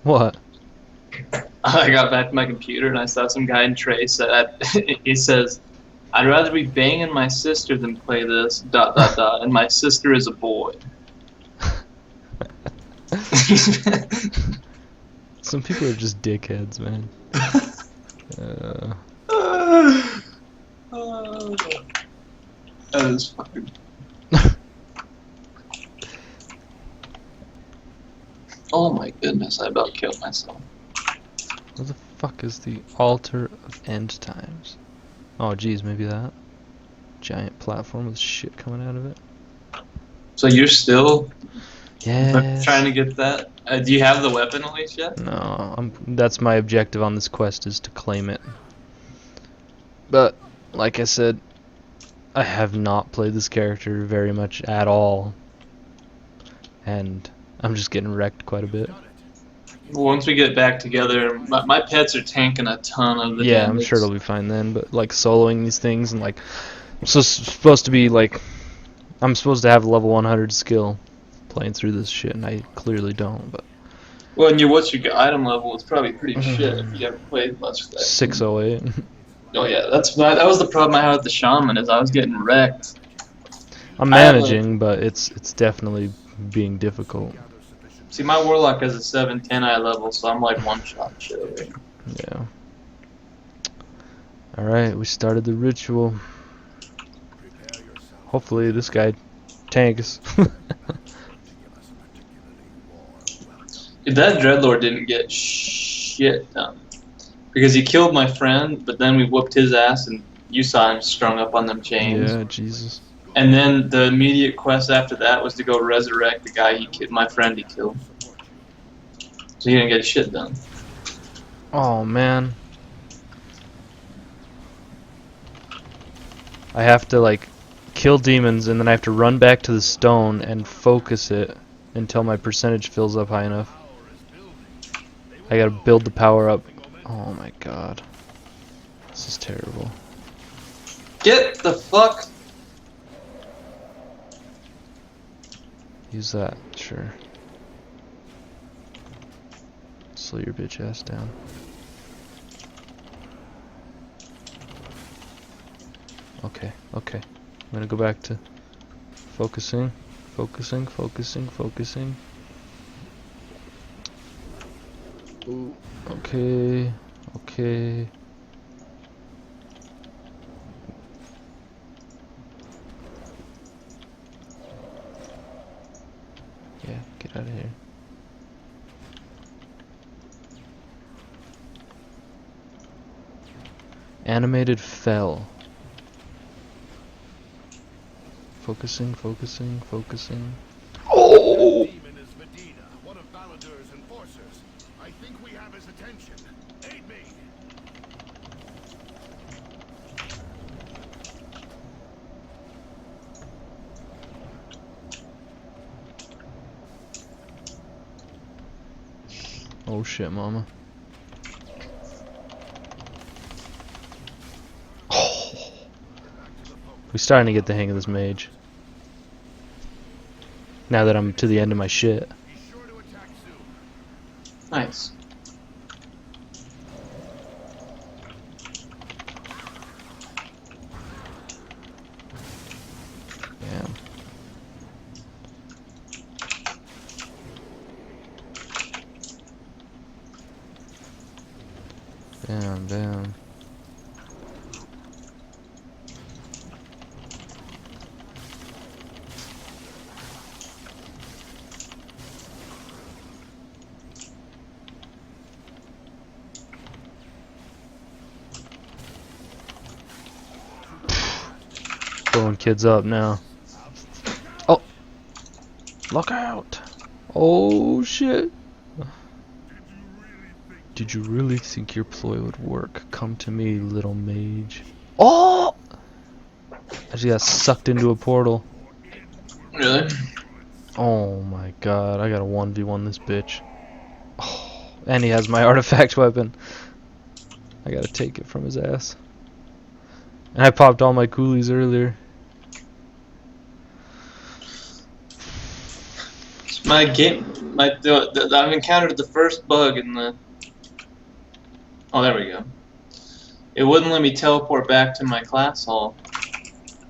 What? I got back to my computer and I saw some guy in Trace that he says, "I'd rather be banging my sister than play this. ... And my sister is a boy." Some people are just dickheads, man. That is fucking. Oh my goodness! I about killed myself. What the fuck is the altar of end times? Oh, geez, maybe that giant platform with shit coming out of it. So you're still Yes. trying to get that? Do you have the weapon at least yet? No, that's my objective on this quest, is to claim it. But like I said, I have not played this character very much at all, and I'm just getting wrecked quite a bit. Once we get back together, my pets are tanking a ton of the Yeah, I'm damage. sure it'll be fine then. But like soloing these things, and like, I'm supposed to be like, I'm supposed to have level 100 skill playing through this shit, and I clearly don't. But Well, and what's your item level? It's probably pretty shit if you haven't played much of that. 608. Oh yeah, that was the problem I had with the shaman, is I was getting wrecked. I'm managing, but it's definitely being difficult. See, my warlock has a 710 eye level, so I'm like one shot shit away. Yeah. All right, we started the ritual. Hopefully this guy tanks. Dude, that dreadlord didn't get shit done because he killed my friend, but then we whooped his ass, and you saw him strung up on them chains. Yeah, Jesus. And then the immediate quest after that was to go resurrect the guy my friend he killed. So he didn't get shit done. Oh man. I have to like kill demons, and then I have to run back to the stone and focus it until my percentage fills up high enough. I gotta build the power up. Oh my god. This is terrible. Get the fuck. Use that, sure. Slow your bitch ass down. Okay, okay. I'm gonna go back to focusing, focusing, focusing, focusing. Ooh, okay, okay. Yeah, get out of here. Animated fell. Focusing, focusing, focusing. Oh! Demon is Medina, one of Baladur's enforcers. I think we have his attention. Aid me. Oh shit, mama. We're starting to get the hang of this mage. Now that I'm to the end of my shit. Be sure to attack soon. Nice. Damn. Damn, damn. blowing kids up now. Oh! Look out! Oh shit! Did you really think your ploy would work? Come to me, little mage. Oh! I just got sucked into a portal. Really? Oh my god, I got a 1v1 this bitch. Oh, and he has my artifact weapon. I gotta take it from his ass. And I popped all my coolies earlier. I've encountered the first bug in the. Oh, there we go. It wouldn't let me teleport back to my class hall.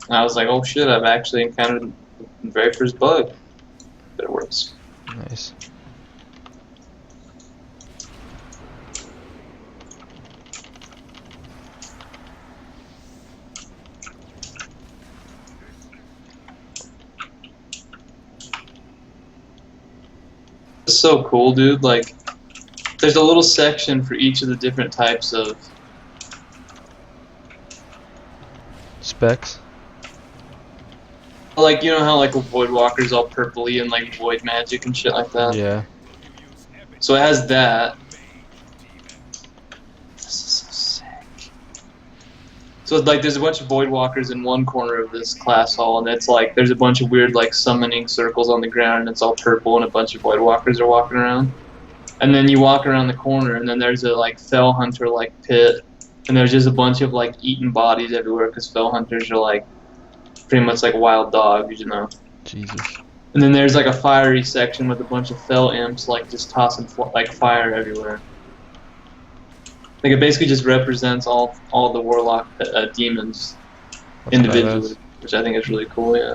And I was like, oh shit, I've actually encountered the very first bug. But it works. Nice. It's so cool, dude. Like, there's a little section for each of the different types of. Specs? Like, you know how like a Void Walker's all purpley and like void magic and shit like that? Yeah. So it has that. This is so sick. So it's like there's a bunch of Void Walkers in one corner of this class hall, and it's like there's a bunch of weird like summoning circles on the ground, and it's all purple, and a bunch of Void Walkers are walking around. And then you walk around the corner, and then there's a like Fell Hunter like pit, and there's just a bunch of like eaten bodies everywhere because Fell Hunters are like pretty much like wild dogs, you know. Jesus. And then there's like a fiery section with a bunch of fell imps like just tossing like fire everywhere. Like it basically just represents all the warlock demons That's individually, badass. which I think is really cool. Yeah.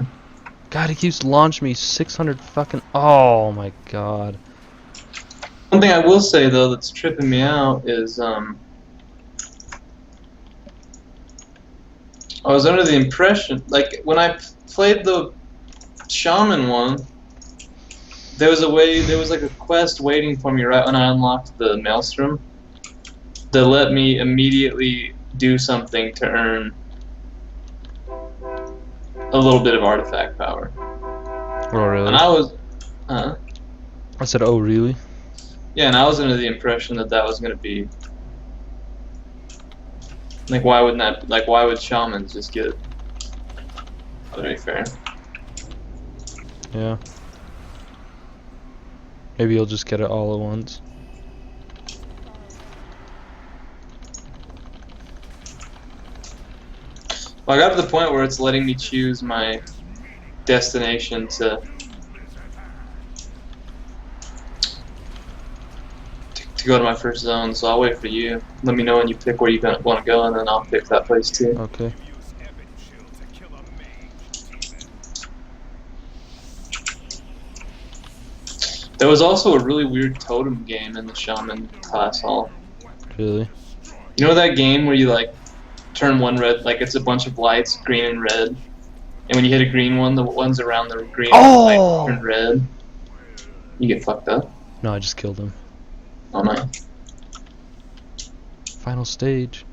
God, he keeps launching me 600 fucking. Oh my god. One thing I will say though that's tripping me out is I was under the impression, like when I played the shaman one, there was like a quest waiting for me right when I unlocked the maelstrom that let me immediately do something to earn a little bit of artifact power. Oh really? And I was, I said, oh really? yeah, and I was under the impression that that was gonna be like, why would shamans just get it? To be fair. Yeah. Maybe you'll just get it all at once. Well, I got to the point where it's letting me choose my destination to go to my first zone, so I'll wait for you. Let me know when you pick where you want to go, and then I'll pick that place too. Okay. There was also a really weird totem game in the Shaman class hall. Really? You know that game where you like turn one red, like it's a bunch of lights, green and red, and when you hit a green one, the ones around the green light turn red. You get fucked up. No, I just killed him. Oh no. Final stage.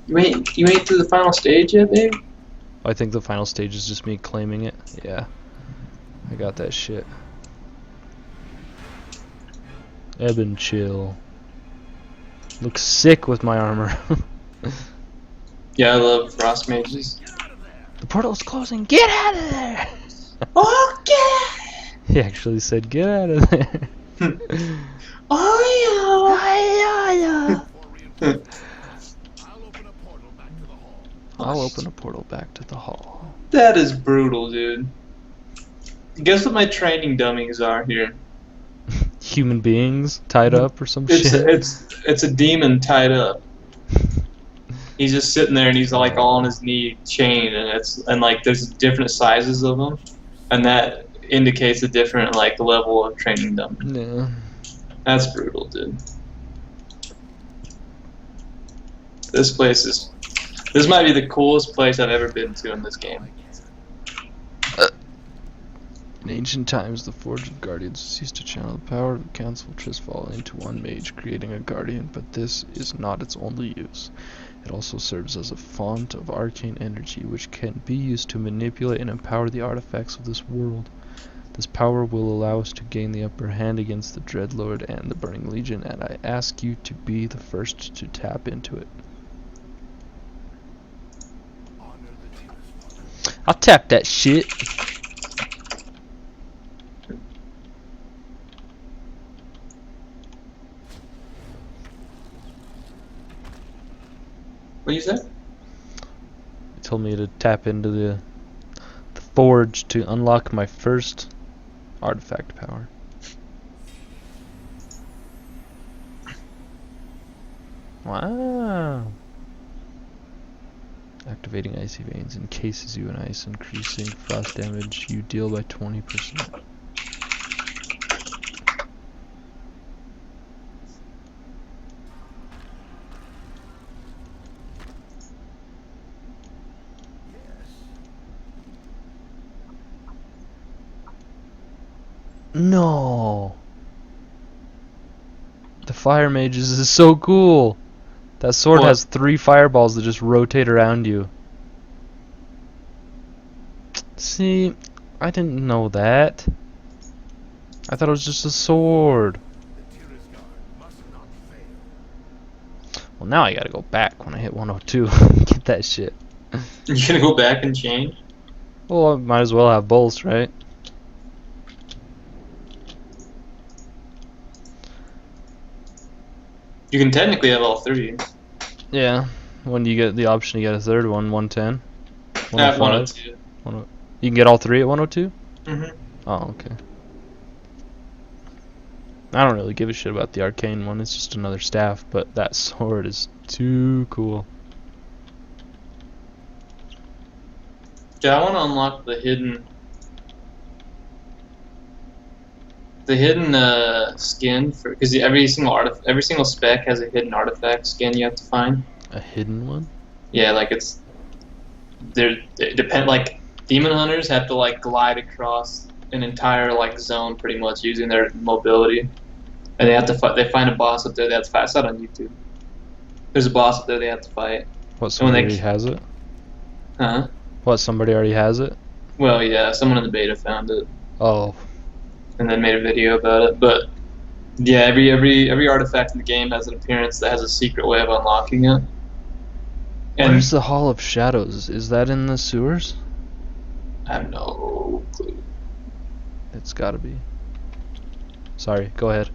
You ain't through the final stage yet, babe? I think the final stage is just me claiming it. Yeah. I got that shit. Ebb and chill. Looks sick with my armor. Yeah, I love frost mages. The portal's closing. Get out of there! Okay. He actually said, get out of there. I'll open a portal back to the hall. That is brutal, dude. Guess what my training dummies are here? Human beings tied up or some shit. It's a demon tied up. He's just sitting there and he's like all on his knee chained, and like there's different sizes of them, and that indicates a different like level of training dummy. Yeah. That's brutal, dude. This might be the coolest place I've ever been to in this game. In ancient times, the Forged Guardians used to channel the power of the Council of Trisfall into one mage, creating a guardian, but this is not its only use. It also serves as a font of arcane energy, which can be used to manipulate and empower the artifacts of this world. This power will allow us to gain the upper hand against the Dreadlord and the Burning Legion, and I ask you to be the first to tap into it. I'll tap that shit. What you said? He told me to tap into the forge to unlock my first artifact power. Wow. Activating icy veins encases you in ice, increasing frost damage you deal by 20%. No. The fire mages is so cool. That sword What? has 3 fireballs that just rotate around you. See, I didn't know that. I thought it was just a sword. Well, now I gotta go back when I hit 102. Get that shit. You gonna go back and change? Well, I might as well have both, right? You can technically have all 3. Yeah. When do you get the option to get a third one? 110? I have 105? 102. You can get all 3 at 102? Mm-hmm. Oh, okay. I don't really give a shit about the arcane one. It's just another staff, but that sword is too cool. Yeah, I want to unlock the hidden skin for, because every single spec has a hidden artifact skin you have to find. A hidden one? Yeah, like it depend, like demon hunters have to like glide across an entire like zone pretty much using their mobility, and they have to fight. They find a boss up there they have to fight. I saw it on YouTube. There's a boss up there they have to fight. What, And somebody when they- already has it? Huh? What, somebody already has it? Well, yeah, someone in the beta found it Oh. and then made a video about it. But yeah, every artifact in the game has an appearance that has a secret way of unlocking it. And Where's the Hall of Shadows? Is that in the sewers? I have no clue. It's gotta be. Sorry, go ahead.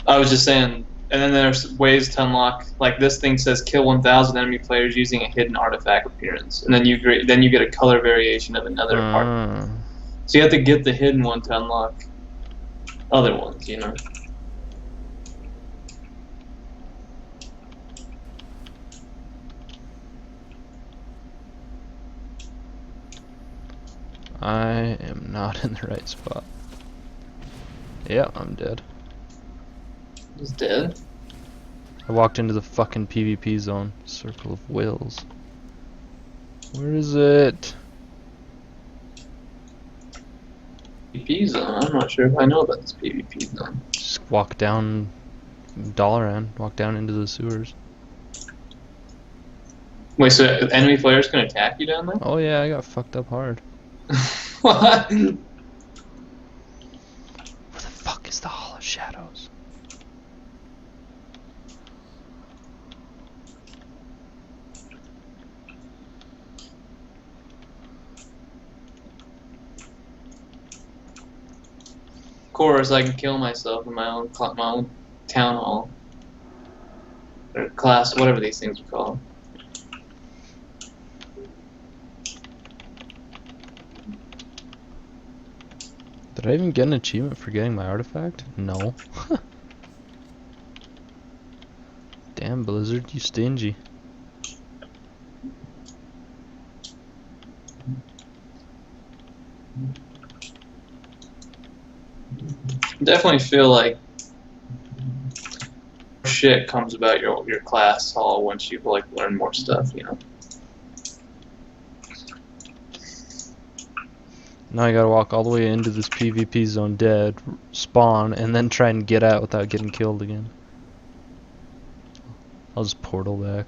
I was just saying, and then there's ways to unlock. Like this thing says, kill 1,000 enemy players using a hidden artifact appearance, and then you get a color variation of another part. So you have to get the hidden one to unlock other ones, you know. I am not in the right spot. Yeah, I'm dead. He's dead. I walked into the fucking PvP zone. Circle of Wills. Where is it? PvP zone. I'm not sure if I know about this PvP zone. Just walk down Dalaran. Walk down into the sewers. Wait, so enemy players can attack you down there? Oh yeah, I got fucked up hard. What? Where the fuck is the Hall of Shadows? Of course, I can kill myself in my own town hall or class, whatever these things are called. Did I even get an achievement for getting my artifact? No. Damn, Blizzard, you stingy. Definitely feel like shit comes about your class hall once you like learn more stuff, you know. Now I gotta walk all the way into this PvP zone dead, spawn, and then try and get out without getting killed again. I'll just portal back.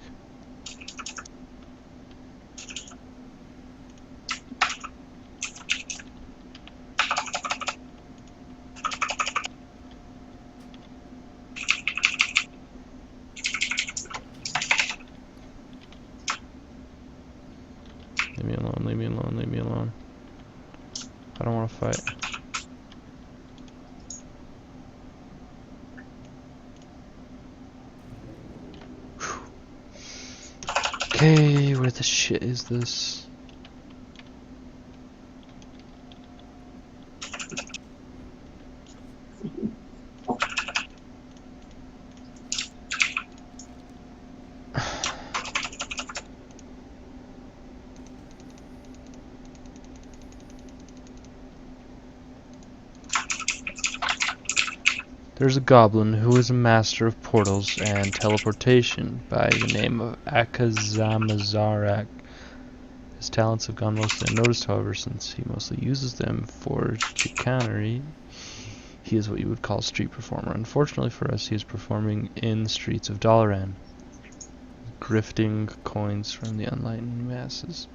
I don't want to fight. Okay, where the shit is this? There's a goblin who is a master of portals and teleportation by the name of Akazamazarak. His talents have gone mostly unnoticed, however, since he mostly uses them for chicanery. He is what you would call a street performer. Unfortunately for us, he is performing in the streets of Dalaran, grifting coins from the unenlightened masses.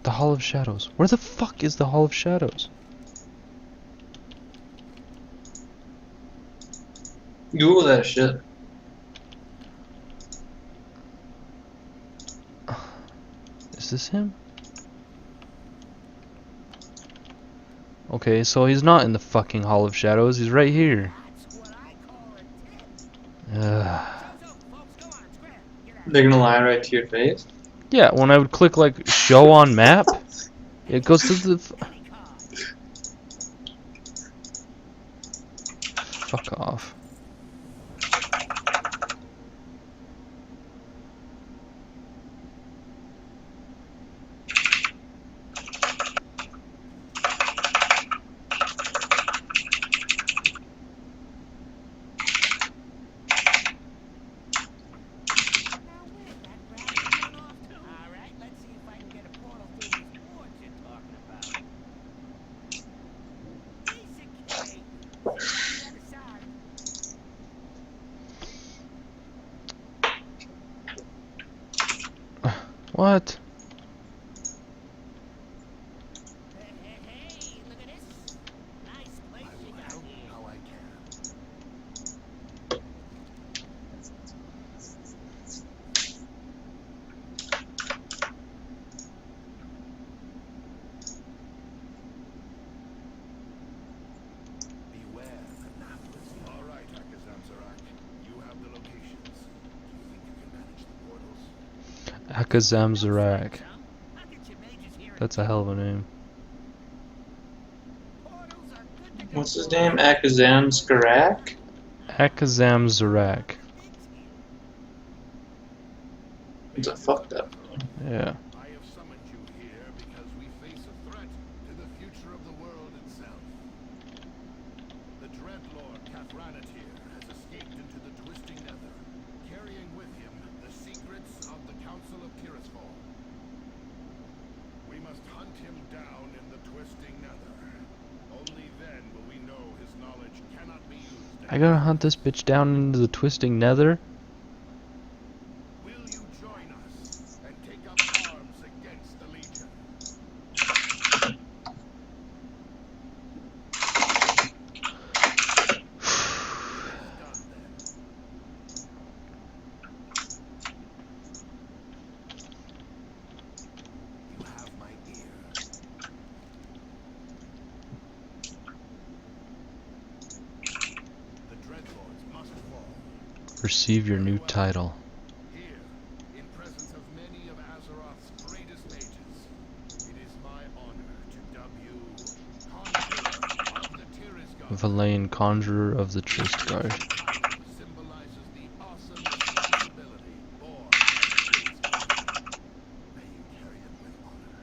The Hall of Shadows. Where the fuck is the Hall of Shadows? Google that shit. Is this him? Okay, so he's not in the fucking Hall of Shadows. He's right here. They're gonna lie right to your face. Yeah, when I would click like show on map, it goes to the fuck off. What? Akazamzarak. That's a hell of a name. What's his name? Akazam Skarak? Akazamzarak. It's a fucked up name. Yeah. I have summoned you here because we face a threat to the future of the world itself. The Dreadlord Kathranattir has escaped into the Twisting Nether, carrying with him the secrets of the Council of Tirisfal. We must hunt him down in the Twisting Nether. Only then will we know his knowledge cannot be used. I gotta hunt this bitch down into the Twisting Nether? Will you join us and take up arms against the Legion? You have my ear. The Dreadlords must fall. Receive your new title. Here, in presence of many of Azeroth's greatest mages, it is my honor to dub you Conjurer of the Tirisgard. Valain, Conjurer of the Tristguard. Symbolizes the awesome responsibility born of Tirisgard. May you carry it with honor.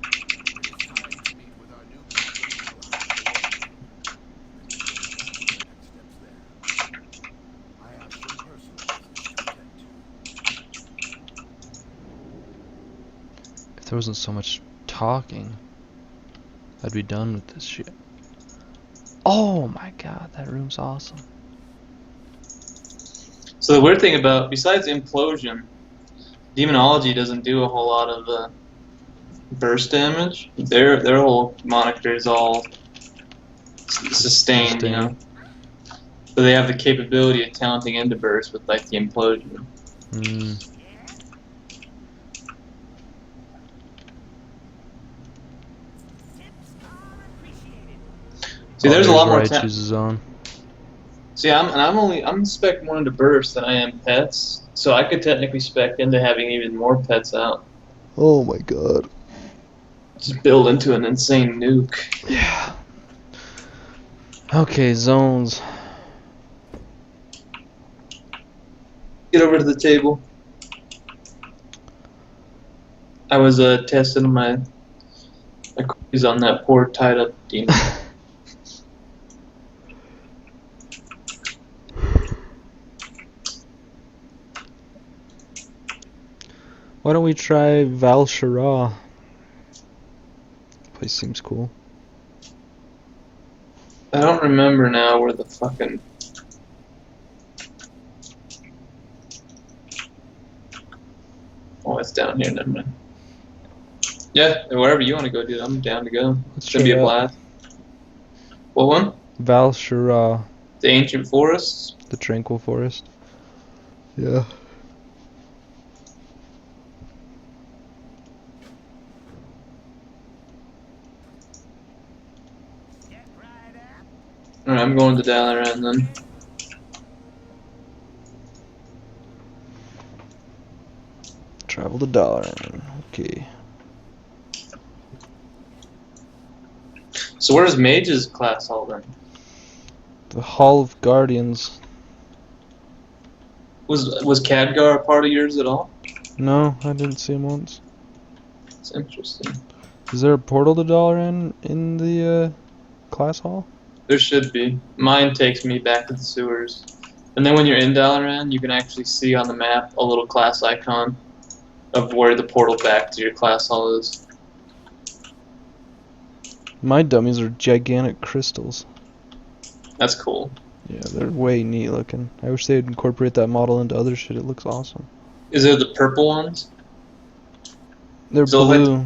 It is time to meet with our new captain ally, next steps there. I have some personal business to attend to. If there wasn't so much talking, I'd be done with this shit. Oh my god, that room's awesome. So the weird thing about, besides implosion, demonology doesn't do a whole lot of burst damage. Their whole moniker is all sustained, you know. So they have the capability of talenting into burst with like the implosion. Hmm. See, there's a lot more where I time. choose a zone. See, I'm spec more into burst than I am pets, so I could technically spec into having even more pets out. Oh my god. Just build into an insane nuke. Yeah. Okay, zones. Get over to the table. I was testing my quiz on that poor tied up demon. Why don't we try Val Shara? Place seems cool. I don't remember now where the fucking. Oh, it's down here. Never mind. Yeah, wherever you want to go, dude. I'm down to go. Let's It's gonna be try a that. blast. What one? Val Shara, The ancient forests. the Tranquil Forest. Yeah. Alright, I'm going to Dalaran then. Travel to Dalaran. Okay. So where's Mage's class hall then? The Hall of Guardians. Was Khadgar a part of yours at all? No, I didn't see him once. It's interesting. Is there a portal to Dalaran in the class hall? There should be. Mine takes me back to the sewers. And then when you're in Dalaran, you can actually see on the map a little class icon of where the portal back to your class hall is. My dummies are gigantic crystals. That's cool. Yeah, they're way neat looking. I wish they'd incorporate that model into other shit. It looks awesome. Is there the purple ones? They're So like- blue.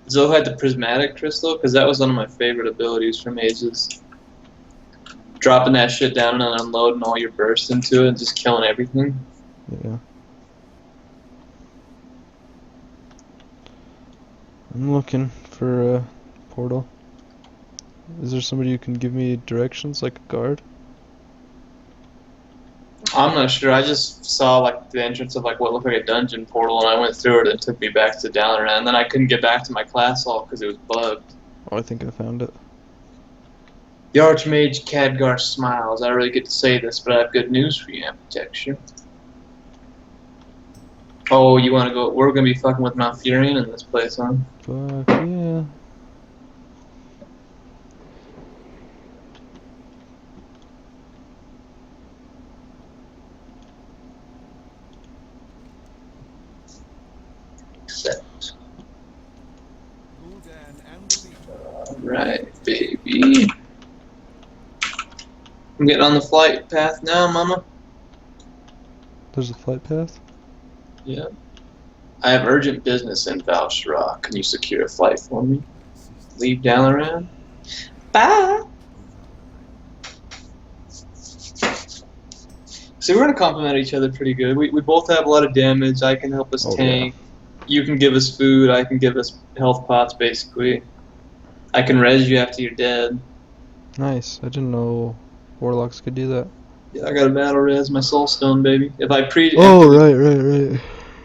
Zoe had the prismatic crystal, because that was one of my favorite abilities from Mages. Dropping that shit down and unloading all your bursts into it and just killing everything. Yeah. I'm looking for a portal. Is there somebody who can give me directions, like a guard? I'm not sure. I just saw like the entrance of like what looked like a dungeon portal, and I went through it and it took me back to Dalaran. And then I couldn't get back to my class hall because it was bugged. Oh, I think I found it. The Archmage Khadgar smiles. I don't really get to say this, but I have good news for you, Amputexture. Oh, you want to go? We're gonna be fucking with Malfurion in this place, huh? Fuck yeah. Accept. Gul'dan and the Legion. Alright, baby. I'm getting on the flight path now, mama. There's a flight path? Yeah. I have urgent business in Valshara. Can you secure a flight for me? Leave Dalaran? Bye! See, we're gonna complement each other pretty good. We both have a lot of damage. I can help us Oh, tank. You can give us food. I can give us health pots, basically. I can res you after you're dead. Nice. I didn't know warlocks could do that. Yeah, I got a battle res, my soul stone, baby. If I Oh, right.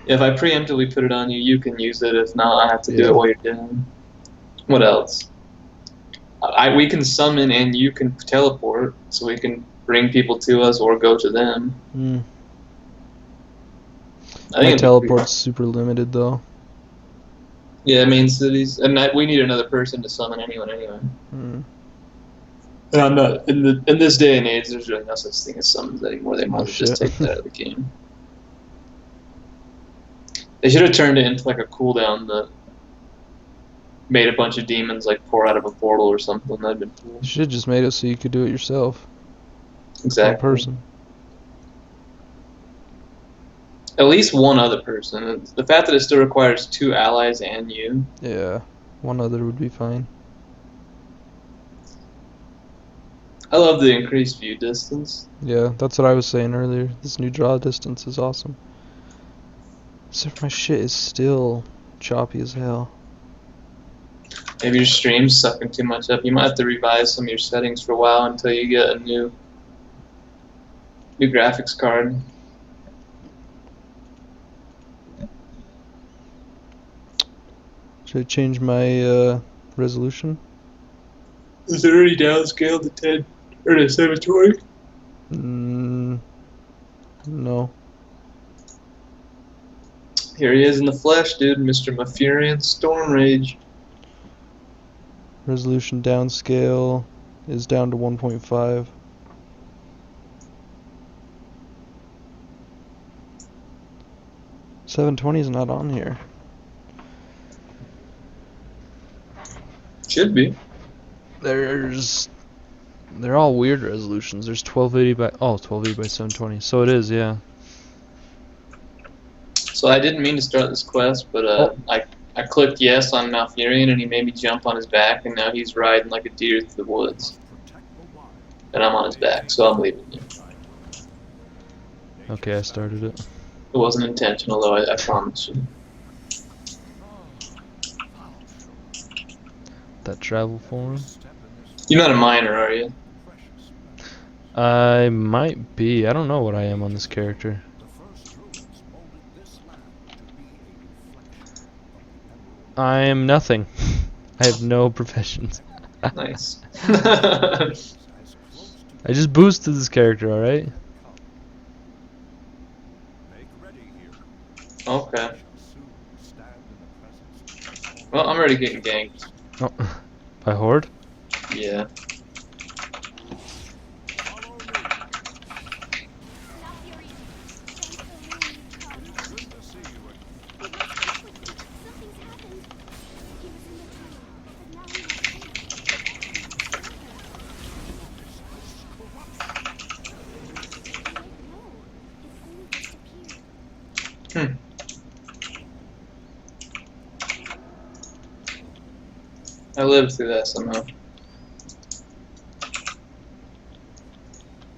If I preemptively put it on you, you can use it. If not, I have to do Yeah. it while you're dead. What else? We can summon and you can teleport, so we can bring people to us or go to them. Mm. I My think teleport's super limited though. Yeah, main cities, and we need another person to summon anyone anyway. Mm. And I'm not in this day and age. There's really no such thing as summons anymore. They might Oh, as well just shit. take that out of the game. They should have turned it into like a cooldown that made a bunch of demons like pour out of a portal or something. That'd been cool. You should have just made it so you could do it yourself. Exactly. One person. At least one other person. The fact that it still requires 2 allies and you. Yeah. One other would be fine. I love the increased view distance. Yeah, that's what I was saying earlier. This new draw distance is awesome. Except my shit is still choppy as hell. Maybe your stream's sucking too much up. You might have to revise some of your settings for a while until you get a new graphics card. Should I change my resolution? Is it already downscaled to 10 or to 720? No. Here he is in the flesh, dude. Mr. Mafurian Storm Rage. Resolution downscale is down to 1.5. .720 is not on here. Should be. They're all weird resolutions. There's 1280 by 1280 by 720. So it is, yeah. So I didn't mean to start this quest, but I clicked yes on Malfurion and he made me jump on his back, and now he's riding like a deer through the woods. And I'm on his back, so I'm leaving you. Okay, I started it. It wasn't intentional though, I promise you. That travel form. You're not a miner, are you? I might be. I don't know what I am on this character. I am nothing. I have no professions. Nice. I just boosted this character, alright? Okay. Well, I'm already getting ganked. Oh, by Horde? Yeah. I lived through that somehow.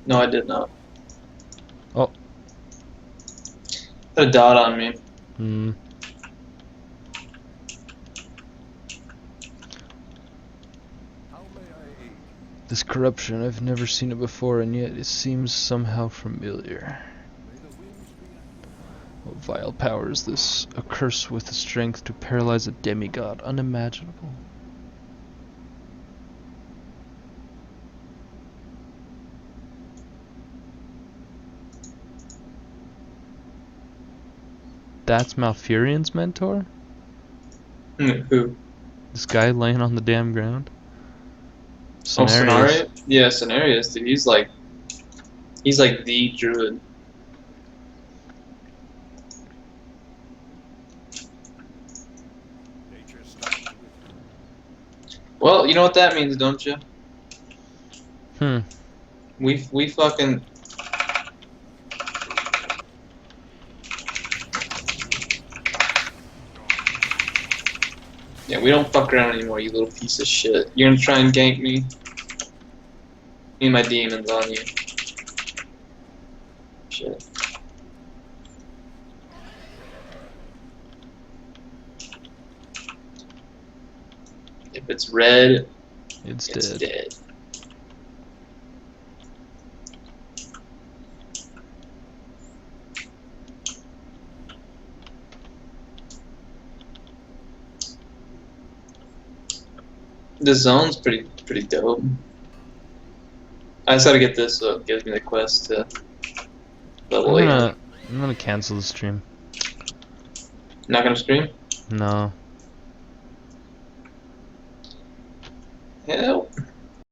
No, I did not. Oh. Had a dot on me. Hmm. This corruption, I've never seen it before, and yet it seems somehow familiar. What vile power is this? A curse with the strength to paralyze a demigod, unimaginable. That's Malfurion's mentor? Who? This guy laying on the damn ground? Oh, Cenarius? Yeah, Cenarius, dude. He's like the druid. Well, you know what that means, don't you? We fucking. Yeah, we don't fuck around anymore, you little piece of shit. You're gonna try and gank me? Me and my demons on you. Shit. If it's red, It's dead. dead. The zone's pretty dope. I just gotta get this so it gives me the quest to level 8. I'm gonna cancel the stream. Not gonna stream? No.